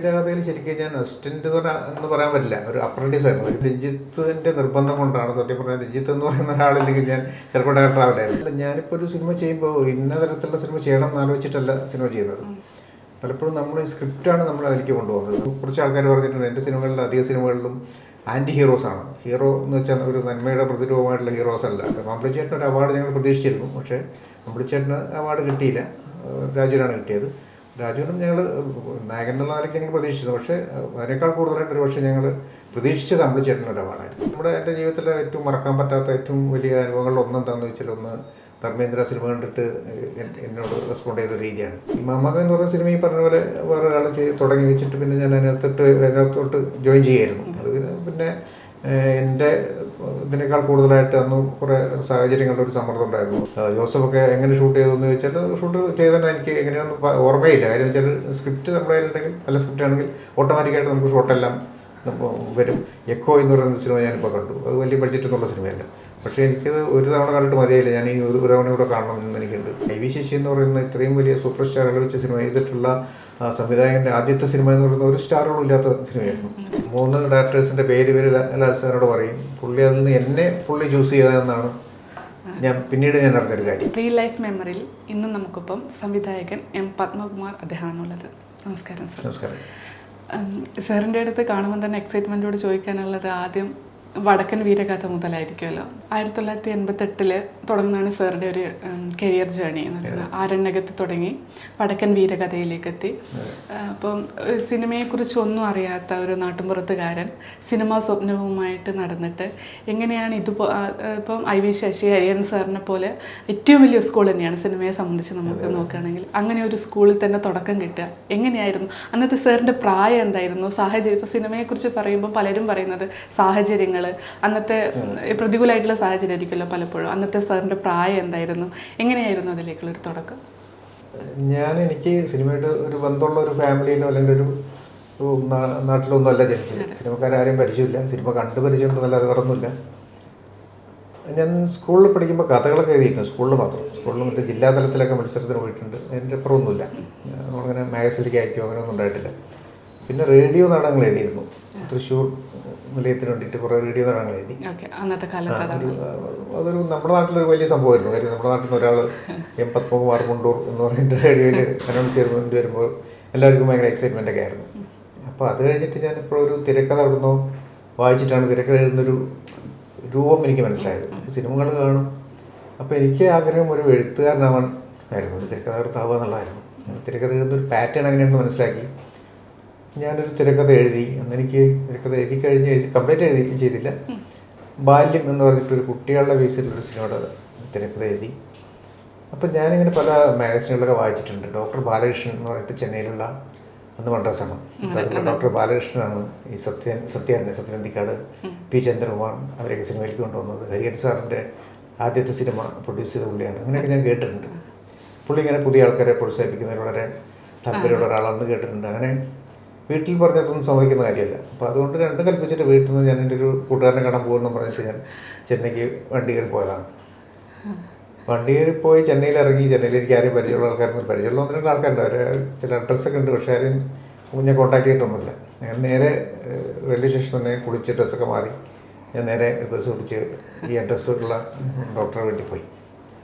വീരകഥയിൽ ശരിക്കും ഞാൻ അസിസ്റ്റന്റ് എന്ന് പറയാൻ പറ്റില്ല, ഒരു അപ്രന്റീസ് ആയിരുന്നു. ഒരു രഞ്ജിത്തിന്റെ നിർബന്ധം കൊണ്ടാണ് സത്യം പറഞ്ഞാൽ. രഞ്ജിത്ത് എന്ന് പറയുന്ന ഒരാളില്ലെങ്കിൽ ഞാൻ ചിലപ്പോൾ ഡയറക്ടർ ആവില്ലായിരുന്നു. ഞാനിപ്പോൾ ഒരു സിനിമ ചെയ്യുമ്പോൾ ഇന്ന തരത്തിലുള്ള സിനിമ ചെയ്യണം എന്ന് ആലോചിച്ചിട്ടല്ല സിനിമ ചെയ്യുന്നത്. പലപ്പോഴും നമ്മൾ ഈ സ്ക്രിപ്റ്റാണ് നമ്മൾ അതിലേക്ക് കൊണ്ടുപോകുന്നത്. കുറച്ച് ആൾക്കാർ പറഞ്ഞിട്ടുണ്ട് എൻ്റെ സിനിമകളിൽ അധിക സിനിമകളിലും ആൻറ്റി ഹീറോസാണ്. ഹീറോ എന്ന് വെച്ചാൽ ഒരു നന്മയുടെ പ്രതിരൂപമായിട്ടുള്ള ഹീറോസ് അല്ല. മമ്പിളിച്ചേട്ടന് ഒരു അവാർഡ് ഞങ്ങൾ പ്രതീക്ഷിച്ചിരുന്നു, പക്ഷേ മമ്പിളിച്ചേട്ടന് അവാർഡ് കിട്ടിയില്ല, രാജുവിനാണ് കിട്ടിയത്. രാജുവിനും ഞങ്ങൾ നായകൻ എന്നുള്ള നിലയ്ക്ക് ഞങ്ങൾ പ്രതീക്ഷിച്ചിരുന്നു, പക്ഷേ അതിനേക്കാൾ കൂടുതലായിട്ട് ഒരു പക്ഷേ ഞങ്ങൾ പ്രതീക്ഷിച്ചത് മമ്പിളിച്ചേട്ടന് ഒരു അവാർഡായിരുന്നു. എൻ്റെ ജീവിതത്തിലെ ഏറ്റവും മറക്കാൻ പറ്റാത്ത ഏറ്റവും വലിയ അനുഭവങ്ങളിൽ ഒന്നെന്താണെന്ന് വെച്ചാൽ, ഒന്ന് ധർമ്മേന്ദ്ര സിനിമ കണ്ടിട്ട് എന്നോട് റെസ്പോണ്ട് ചെയ്ത രീതിയാണ്. ഈ മമ്മക എന്ന് പറയുന്ന സിനിമ ഈ പറഞ്ഞ പോലെ വേറെ ഒരാൾ തുടങ്ങി വെച്ചിട്ട് പിന്നെ ഞാൻ അതിനകത്തോട്ട് ജോയിൻ ചെയ്യായിരുന്നു. അത് പിന്നെ എൻ്റെ ഇതിനേക്കാൾ കൂടുതലായിട്ട് അന്ന് കുറേ സാഹചര്യങ്ങളുടെ ഒരു സമ്മർദ്ദം ഉണ്ടായിരുന്നു. ജോസഫൊക്കെ എങ്ങനെ ഷൂട്ട് ചെയ്തതെന്ന് ചോദിച്ചാൽ, ഷൂട്ട് ചെയ്താൽ എനിക്ക് എങ്ങനെയാണെന്ന് ഓർമ്മയില്ല. കാര്യം വെച്ചാൽ സ്ക്രിപ്റ്റ് നമ്മുടെ കയ്യിലുണ്ടെങ്കിൽ, നല്ല സ്ക്രിപ്റ്റ് ആണെങ്കിൽ ഓട്ടോമാറ്റിക്കായിട്ട് നമുക്ക് ഷോട്ടെല്ലാം വരും. എക്കോ എന്ന് പറയുന്ന സിനിമ ഞാനിപ്പോൾ കണ്ടു. അത് വലിയ ബഡ്ജറ്റ് എന്നുള്ള സിനിമയല്ല, പക്ഷേ എനിക്കത് ഒരു തവണ കണ്ടിട്ട് മതിയായില്ല. ഞാൻ ഈ ഒരു തവണ കൂടെ കാണണം എന്ന് എനിക്കുണ്ട്. ഐ.വി. ശശി എന്ന് പറയുന്ന ഇത്രയും വലിയ സൂപ്പർ സ്റ്റാറുകൾ വെച്ച് സിനിമ ചെയ്തിട്ടുള്ള സംവിധായകൻ്റെ ആദ്യത്തെ സിനിമ എന്ന് പറയുന്ന ഒരു സ്റ്റാറുകളും ഇല്ലാത്ത സിനിമയായിരുന്നു. 3 ഡയറക്ടേഴ്സിൻ്റെ പേര് ലാൽ സാറിനോട് പറയും. പുള്ളി അതിൽ നിന്ന് എന്നെ ചൂസ് ചെയ്തതെന്നാണ് പിന്നീട് ഞാൻ അറിഞ്ഞൊരു കാര്യം. റിയൽ ലൈഫ് മെമ്മറിയിൽ ഇന്നും നമുക്കൊപ്പം സംവിധായകൻ എം പത്മകുമാർ അദ്ദേഹമാണുള്ളത്. നമസ്കാരം സർ. നമസ്കാരം. സാറിൻ്റെ അടുത്ത് കാണുമ്പോൾ തന്നെ എക്സൈറ്റ്മെൻറ്റോട് ചോദിക്കാനുള്ളത് ആദ്യം വടക്കൻ വീരഗാഥ മുതലായിരിക്കുമല്ലോ. 1988 തുടങ്ങുന്നതാണ് സാറിൻ്റെ ഒരു കരിയർ ജേണി എന്ന് പറയുന്നത്. ആരണ്യകത്ത് തുടങ്ങി വടക്കൻ വീരഗാഥയിലേക്ക് എത്തി. അപ്പം സിനിമയെക്കുറിച്ച് ഒന്നും അറിയാത്ത ഒരു നാട്ടുമ്പുറത്തുകാരൻ സിനിമാ സ്വപ്നവുമായിട്ട് നടന്നിട്ട് എങ്ങനെയാണ് ഇപ്പം ഐ.വി. ശശി, ഹരിഹരൻ സാറിനെ പോലെ ഏറ്റവും വലിയ സ്കൂൾ തന്നെയാണ് സിനിമയെ സംബന്ധിച്ച് നമുക്ക് നോക്കുകയാണെങ്കിൽ. അങ്ങനെ ഒരു സ്കൂളിൽ തന്നെ തുടക്കം കിട്ടുക എങ്ങനെയായിരുന്നു? അന്നത്തെ സാറിൻ്റെ പ്രായം എന്തായിരുന്നു? സാഹചര്യം, ഇപ്പോൾ സിനിമയെക്കുറിച്ച് പറയുമ്പോൾ പലരും പറയുന്നത് സാഹചര്യങ്ങൾ, അന്നത്തെ പ്രതികൂലമായിട്ടുള്ള സാഹചര്യം ആയിരിക്കുമല്ലോ പലപ്പോഴും. അന്നത്തെ സാറിൻ്റെ പ്രായം എന്തായിരുന്നു? എങ്ങനെയായിരുന്നു അതിലേക്കുള്ളൊരു തുടക്കം? എനിക്ക് സിനിമയായിട്ട് ഒരു ബന്ധമുള്ള ഒരു ഫാമിലിയിലോ അല്ലെങ്കിൽ ഒരു നാട്ടിലൊന്നും അല്ല ജനിച്ചത്. സിനിമക്കാരും പരിചയമില്ല, സിനിമ കണ്ട് പരിചയമുണ്ടെന്നല്ലാതെ വേറൊന്നുമില്ല. ഞാൻ സ്കൂളിൽ പഠിക്കുമ്പോൾ കഥകളൊക്കെ എഴുതിയിരുന്നു, സ്കൂളിൽ മാത്രം. സ്കൂളിൽ മറ്റേ ജില്ലാതലത്തിലൊക്കെ മത്സരത്തിന് പോയിട്ടുണ്ട്. അതിൻ്റെ അപ്പുറമൊന്നുമില്ല. നമ്മളങ്ങനെ മാഗസിനിലേക്ക് അയക്കുകയോ അങ്ങനെയൊന്നും ഉണ്ടായിട്ടില്ല. പിന്നെ റേഡിയോ നാടകങ്ങൾ എഴുതിയിരുന്നു. തൃശ്ശൂർ നിലയത്തിന് വേണ്ടിയിട്ട് കുറേ റേഡിയോ നാടകങ്ങൾ എഴുതി. അതൊരു നമ്മുടെ നാട്ടിലൊരു വലിയ സംഭവമായിരുന്നു. കാര്യം നമ്മുടെ നാട്ടിൽ നിന്ന് ഒരാൾ എം പത്മകുമാർ മുണ്ടൂർ എന്ന് പറഞ്ഞിട്ട് റേഡിയോയിൽ അനൗൺസ് ചെയ്തുകൊണ്ട് വരുമ്പോൾ എല്ലാവർക്കും ഭയങ്കര എക്സൈറ്റ്മെൻ്റ് ഒക്കെ ആയിരുന്നു. അപ്പോൾ അത് കഴിഞ്ഞിട്ട് ഞാനിപ്പോൾ ഒരു തിരക്കഥ അവിടുന്ന് വായിച്ചിട്ടാണ് തിരക്കഥ എഴുതുന്നൊരു രൂപം എനിക്ക് മനസ്സിലായത്. സിനിമകൾ കാണും. അപ്പോൾ എനിക്ക് ആഗ്രഹം ഒരു എഴുത്തുകാരനാവാൻ ആയിരുന്നു, ഒരു തിരക്കഥാകൃത്താവുക എന്നുള്ളതായിരുന്നു. തിരക്കഥ എഴുതുന്നൊരു പാറ്റേൺ അങ്ങനെയാണെന്ന് മനസ്സിലാക്കി ഞാനൊരു തിരക്കഥ എഴുതി. അന്നെനിക്ക് തിരക്കഥ കംപ്ലീറ്റ് ചെയ്തില്ല. ബാല്യം എന്ന് പറഞ്ഞിട്ടൊരു കുട്ടികളുടെ ബേസിലൊരു സിനിമയുടെ തിരക്കഥ എഴുതി. അപ്പം ഞാനിങ്ങനെ പല മാഗസിനുകളൊക്കെ വായിച്ചിട്ടുണ്ട്. ഡോക്ടർ ബാലകൃഷ്ണൻ എന്ന് പറഞ്ഞിട്ട് ചെന്നൈയിലുള്ള, അന്ന് മദ്രാസാണ്, ഡോക്ടർ ബാലകൃഷ്ണനാണ് ഈ സത്യനന്ദിക്കാട്, പി ചന്ദ്രകുമാർ അവരെയൊക്കെ സിനിമയിലേക്ക് കൊണ്ടുവന്നത്. ഹരിഹരൻ സാറിൻ്റെ ആദ്യത്തെ സിനിമ പ്രൊഡ്യൂസ് ചെയ്ത പുള്ളിയാണ്. അങ്ങനെയൊക്കെ ഞാൻ കേട്ടിട്ടുണ്ട്. പുള്ളി ഇങ്ങനെ പുതിയ ആൾക്കാരെ പ്രോത്സാഹിപ്പിക്കുന്നതിൽ വളരെ താല്പര്യമുള്ള ഒരാളാണെന്ന് കേട്ടിട്ടുണ്ട്. അങ്ങനെ വീട്ടിൽ പറഞ്ഞതൊന്നും സമ്മതിക്കുന്ന കാര്യമല്ല. അപ്പോൾ അതുകൊണ്ട് രണ്ടും കൽപ്പിച്ചിട്ട് വീട്ടിൽ നിന്ന് ഞാൻ എൻ്റെ ഒരു കൂട്ടുകാരനെ കാണാൻ പോകുമെന്ന് പറഞ്ഞിട്ട് ഞാൻ ചെന്നൈക്ക് വണ്ടി കയറി പോയതാണ്. വണ്ടി കയറി പോയി ചെന്നൈയിൽ ഇറങ്ങി. ചെന്നൈയിൽ എനിക്ക് ആരെയും പരിചയമുള്ള ആൾക്കാരൊന്നും പരിചയമുള്ള 1-2 ആൾക്കാരുണ്ട്. അവർ ചില അഡ്രസ്സൊക്കെ ഉണ്ട്, പക്ഷേ ആരെയും ഞാൻ കോൺടാക്ട് ചെയ്തിട്ടൊന്നുമില്ല. ഞാൻ നേരെ റെയിൽവേ സ്റ്റേഷൻ തന്നെ കുളിച്ച് ഡ്രസ്സൊക്കെ മാറി ഞാൻ നേരെ ബസ് പിടിച്ച് ഈ അഡ്രസ്സുള്ള ഡോക്ടറെ വീട്ടിൽ പോയി.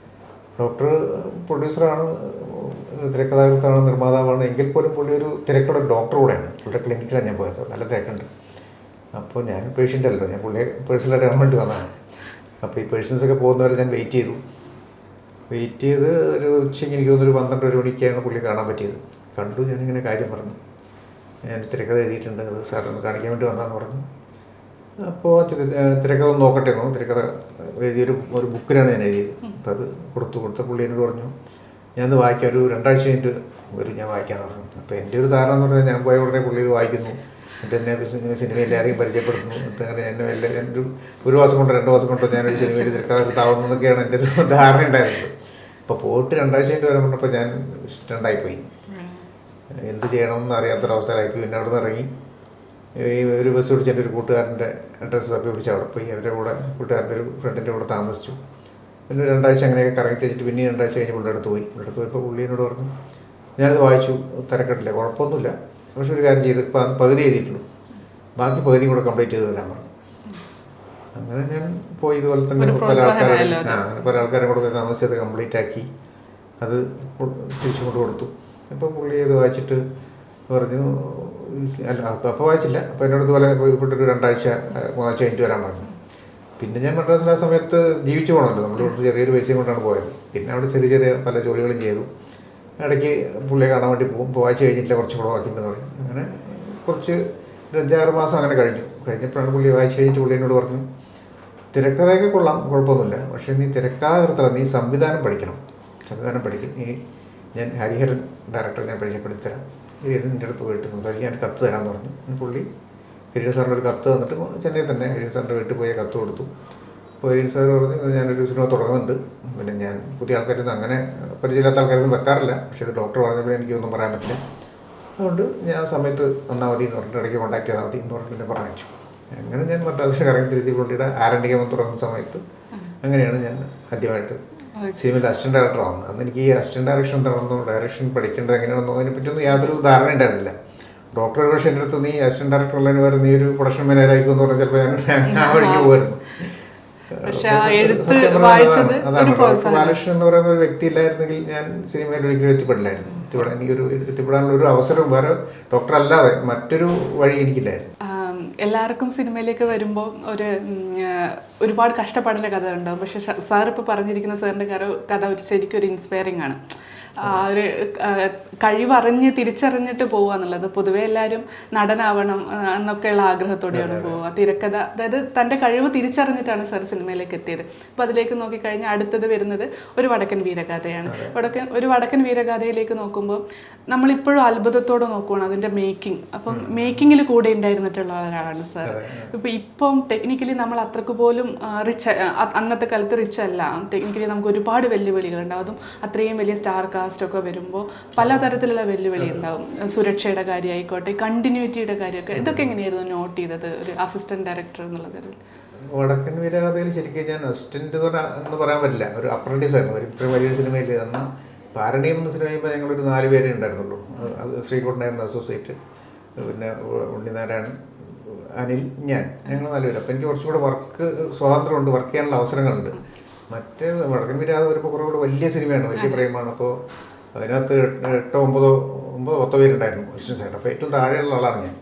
ഡോക്ടർ പ്രൊഡ്യൂസറാണ്, തിരക്കഥാകൃത്താണ്, നിർമ്മാതാവാണ്. എങ്കിൽ പോലും പുള്ളി ഒരു തിരക്കുള്ള ഡോക്ടർ കൂടെയാണ്. പുള്ളിയുടെ ക്ലിനിക്കിലാണ് ഞാൻ പോയത്. നല്ല തിരക്കുണ്ട്. അപ്പോൾ ഞാൻ പേഷ്യൻ്റ് അല്ലല്ലോ, ഞാൻ പുള്ളിയെ പേഴ്സണലായിട്ട് കാണാൻ വേണ്ടി വന്നതാണ്. അപ്പോൾ ഈ പേഷ്യൻസൊക്കെ പോകുന്നവരെ ഞാൻ വെയിറ്റ് ചെയ്ത് ഒരു ഉച്ചയ്ക്ക് എനിക്ക് തോന്നുന്നൊരു 12 മണിക്കാണ് പുള്ളി കാണാൻ പറ്റിയത്. കണ്ടു. ഞാനിങ്ങനെ കാര്യം പറഞ്ഞു, ഞാൻ തിരക്കഥ എഴുതിയിട്ടുണ്ട്, അത് സാറിനൊന്ന് കാണിക്കാൻ വേണ്ടി വന്നതെന്ന് പറഞ്ഞു. അപ്പോൾ തിരക്കഥ ഒന്ന് നോക്കട്ടെ എന്നോ. തിരക്കഥ എഴുതിയൊരു ബുക്കിലാണ് ഞാൻ എഴുതിയത്. അപ്പോൾ അത് കൊടുത്ത പുള്ളി എന്നോട് പറഞ്ഞു, ഞാനത് വായിക്കാം, ഒരു 2 ആഴ്ച കഴിഞ്ഞിട്ട് വരും, ഞാൻ വായിക്കാമെന്ന് പറഞ്ഞു. അപ്പോൾ എൻ്റെ ഒരു ധാരണ എന്ന് പറഞ്ഞാൽ ഞാൻ പോയ ഉടനെ പുള്ളി ഇത് വായിക്കുന്നു, എന്നിട്ട് എന്നെ സിനിമയിൽ എല്ലാവരെയും പരിചയപ്പെടുത്തുന്നു, എന്നിട്ട് അങ്ങനെ എൻ്റെ ഒരു മാസം കൊണ്ടോ 2 മാസം കൊണ്ടോ ഞാനൊരു സിനിമയിൽ തിരക്കഥാകൃത്താവുന്നതൊക്കെയാണ് എൻ്റെ ഒരു ധാരണ ഉണ്ടായിരുന്നത്. അപ്പോൾ പോയിട്ട് 2 ആഴ്ച കഴിഞ്ഞിട്ട് വരാൻ പറഞ്ഞപ്പോൾ ഞാൻ സ്റ്റണ്ടായിപ്പോയി. എന്ത് ചെയ്യണമെന്ന് അറിയാത്തൊരവസ്ഥയിലായിപ്പോയി. പിന്നെ അവിടെ നിന്ന് ഇറങ്ങി ഒരു ബസ് പിടിച്ച് എൻ്റെ ഒരു കൂട്ടുകാരൻ്റെ അഡ്രസ്സ് തപ്പി പിടിച്ച് അവിടെ പോയി അവരുടെ കൂടെ, കൂട്ടുകാരൻ്റെ ഒരു ഫ്രണ്ടിൻ്റെ കൂടെ താമസിച്ചു. പിന്നെ 2 ആഴ്ച അങ്ങനെയൊക്കെ കറങ്ങി തിരിച്ചിട്ട് പിന്നെ 2 ആഴ്ച കഴിഞ്ഞ് പുള്ളിയുടെ അടുത്ത് പോയി. പുള്ളിയുടെ അടുത്ത് പോയപ്പോൾ പുള്ളി എന്നോട് പറഞ്ഞു, ഞാനത് വായിച്ചു, തിരക്കട്ടില്ല, കുഴപ്പമൊന്നുമില്ല, പക്ഷെ ഒരു കാര്യം ചെയ്ത് ഇപ്പം പകുതി എഴുതിയിട്ടുള്ളൂ, ബാക്കി പകുതി കൂടെ കംപ്ലീറ്റ് ചെയ്ത് തരാൻ പറഞ്ഞു. അങ്ങനെ ഞാൻ പോയി ഇതുപോലെ തന്നെ പല ആൾക്കാരെ കൂടെ പോയി താമസിച്ചത് കംപ്ലീറ്റ് ആക്കി അത് തിരിച്ചു കൊണ്ട് കൊടുത്തു. അപ്പോൾ പുള്ളി അത് വായിച്ചിട്ട് പറഞ്ഞു, അല്ല അപ്പോൾ വായിച്ചില്ല, അപ്പോൾ എന്നോട് ഇതുപോലെ ഇവിടെ ഒരു 2 ആഴ്ച 3 ആഴ്ച കഴിഞ്ഞിട്ട് വരാൻ പറഞ്ഞു. പിന്നെ ഞാൻ മദ്രാസിൽ ആ സമയത്ത് ജീവിച്ചു പോകണമല്ലോ, നമ്മൾ ചെറിയൊരു പൈസയും കൊണ്ടാണ് പോയത്. പിന്നെ അവിടെ ചെറിയ ചെറിയ പല ജോലികളും ചെയ്തു. ഇടയ്ക്ക് പുള്ളിയെ കാണാൻ വേണ്ടി പോകും, ഇപ്പോൾ വായിച്ച് കഴിഞ്ഞിട്ടില്ല കുറച്ചും കൂടെ വായിക്കുമെന്ന് പറയും. അങ്ങനെ കുറച്ച് 5-6 മാസം അങ്ങനെ കഴിഞ്ഞപ്പോഴാണ് പുള്ളി വായിച്ച് കഴിഞ്ഞിട്ട് പുള്ളി എന്നോട് പറഞ്ഞു, തിരക്കഥയൊക്കെ കൊള്ളാം, കുഴപ്പമൊന്നുമില്ല, പക്ഷേ നീ തിരക്കഥ നിർത്തല, നീ സംവിധാനം പഠിക്കണം, സംവിധാനം പഠിക്കും. ഞാൻ ഹരിഹരൻ ഡയറക്ടർ ഞാൻ പരിചയപ്പെടുത്തരാം, എൻ്റെ അടുത്ത് പോയിട്ട് സംസാരിക്കാൻ ഞാൻ കത്ത് തരാമെന്ന് പറഞ്ഞു. പുള്ളി ഹരിഹരൻ സാറിൻ്റെ ഒരു കത്ത് തന്നിട്ട് ചെന്നൈ തന്നെ ഹരിഹരൻ സാറിൻ്റെ വീട്ടിൽ പോയി കത്ത് കൊടുത്തു. അപ്പോൾ ഹരിഹരൻ സാർ പറഞ്ഞു, ഞാനൊരു സിനിമ തുടങ്ങുന്നുണ്ട്, പിന്നെ ഞാൻ പുതിയ ആൾക്കാരൊന്നും അങ്ങനെ പരിചയമില്ലാത്ത ആൾക്കാരൊന്നും വെക്കാറില്ല, പക്ഷേ ഇത് ഡോക്ടർ പറഞ്ഞപ്പോൾ എനിക്കൊന്നും പറയാൻ പറ്റില്ല, അതുകൊണ്ട് ഞാൻ ആ സമയത്ത് വന്നാൽ മതി എന്ന് പറഞ്ഞിട്ട് ഇടയ്ക്ക് കോൺടാക്ട് ചെയ്താൽ മതി എന്ന് പറഞ്ഞിട്ട് പിന്നെ പറഞ്ഞു. അങ്ങനെ ഞാൻ മദ്രാസിൽ കറങ്ങി തിരിച്ച് പുള്ളിയുടെ ആരണ്യകം തുടങ്ങുന്ന സമയത്ത് അങ്ങനെയാണ് ഞാൻ ആദ്യമായിട്ട് സിനിമയിൽ അസിസ്റ്റന്റ് ഡയറക്ടർ ആവുന്നത്. അന്ന് എനിക്ക് ഈ അസിസ്റ്റന്റ് ഡയറക്ഷൻ എന്താണെന്നോ ഡയറക്ഷൻ പഠിക്കേണ്ടത് എങ്ങനെയാണെന്നോ അതിനെപ്പറ്റിയൊന്നും യാതൊരു ധാരണ ഉണ്ടായിരുന്നില്ല. ഡോക്ടർ പക്ഷേ എൻ്റെ അടുത്ത് നീ അസിസ്റ്റന്റ് ഡയറക്ടർ ഉള്ളതിന് വരെ നീ ഒരു പ്രൊഡക്ഷൻ മാനേജറായിരിക്കും എന്ന് പറഞ്ഞാൽ ചിലപ്പോൾ ഞാൻ ആ വഴിക്ക് പോയിരുന്നു. അതാണ് ഡോക്ടർ ബാലകൃഷ്ണൻ എന്ന് പറയുന്ന ഒരു വ്യക്തി ഇല്ലായിരുന്നെങ്കിൽ ഞാൻ സിനിമയിൽ ഒരിക്കലും എത്തിപ്പെടില്ലായിരുന്നു. എനിക്കൊരു എത്തിപ്പെടാനുള്ള ഒരു അവസരം വേറെ ഡോക്ടർ അല്ലാതെ മറ്റൊരു വഴി എനിക്കില്ലായിരുന്നു. എല്ലാവർക്കും സിനിമയിലേക്ക് വരുമ്പോൾ ഒരുപാട് കഷ്ടപ്പാടിൻ്റെ കഥ ഉണ്ടാവും. പക്ഷെ സാർ ഇപ്പോൾ പറഞ്ഞിരിക്കുന്ന സാറിൻ്റെ കഥ ശരിക്കും ഒരു ഇൻസ്പയറിംഗ് ആണ്. ഒരു കഴിവറിഞ്ഞ് തിരിച്ചറിഞ്ഞിട്ട് പോവുക എന്നുള്ളത്. പൊതുവെ എല്ലാവരും നടനാവണം എന്നൊക്കെയുള്ള ആഗ്രഹത്തോടെയാണ് പോവുക. തിരക്കഥ, അതായത് തൻ്റെ കഴിവ് തിരിച്ചറിഞ്ഞിട്ടാണ് സാർ സിനിമയിലേക്ക് എത്തിയത്. അപ്പോൾ അതിലേക്ക് നോക്കിക്കഴിഞ്ഞാൽ അടുത്തത് വരുന്നത് ഒരു വടക്കൻ വീരഗാഥയാണ്. ഒരു വടക്കൻ വീരഗാഥയിലേക്ക് നോക്കുമ്പോൾ നമ്മളിപ്പോഴും അത്ഭുതത്തോടെ നോക്കുകയാണ് അതിൻ്റെ മേക്കിംഗ്. അപ്പം മേക്കിങ്ങിൽ കൂടെ ഉണ്ടായിരുന്നിട്ടുള്ള ഒരാളാണ് സാർ. ഇപ്പം ടെക്നിക്കലി നമ്മൾ അത്രക്ക് പോലും അന്നത്തെ കാലത്ത് റിച്ച് അല്ല. ടെക്നിക്കലി നമുക്ക് ഒരുപാട് വെല്ലുവിളികളുണ്ടാവും. അതും അത്രയും വലിയ സ്റ്റാർ കാസ്റ്റൊക്കെ വരുമ്പോൾ പലതരത്തിലുള്ള വെല്ലുവിളി ഉണ്ടാവും. സുരക്ഷയുടെ കാര്യമായിക്കോട്ടെ, കണ്ടിന്യൂറ്റിയുടെ കാര്യമൊക്കെ. ഇതൊക്കെ എങ്ങനെയായിരുന്നു നോട്ട് ചെയ്തത് ഒരു അസിസ്റ്റന്റ് ഡയറക്ടർ എന്നുള്ളത്? വടക്കൻ വീരഗാഥയിൽ ശരിക്കും ഞാൻ അസിസ്റ്റന്റ് എന്ന് പറയാൻ പറ്റില്ല, ഒരു അപ്രന്റീസ് ആയിരുന്നു. ഇത്രയും വലിയൊരു സിനിമയിൽ അന്ന് പാരണി എന്ന സിനിമ ചെയ്യുമ്പോൾ ഞങ്ങളൊരു 4 പേരേ ഉണ്ടായിരുന്നുള്ളൂ. അത് ശ്രീകുട്ടനായിരുന്നു അസോസിയേറ്റ്, പിന്നെ ഉണ്ണിനാരായണൻ, അനിൽ, ഞങ്ങൾ 4 പേര്. അപ്പോൾ എനിക്ക് കുറച്ചുകൂടെ വർക്ക് സ്വാതന്ത്ര്യമുണ്ട്, വർക്ക് ചെയ്യാനുള്ള അവസരങ്ങളുണ്ട്. മറ്റേ വടക്കൻ വീരഗാഥ വരുമ്പോൾ കുറേ കൂടെ വലിയ സിനിമയാണ്, വലിയ ഫ്രെയിമാണ്. അപ്പോൾ അതിനകത്ത് 8-10 പേരുണ്ടായിരുന്നു അസിസ്റ്റൻസ് ആയിട്ട്. അപ്പോൾ ഏറ്റവും താഴെയുള്ള ആളാണ് ഞാൻ.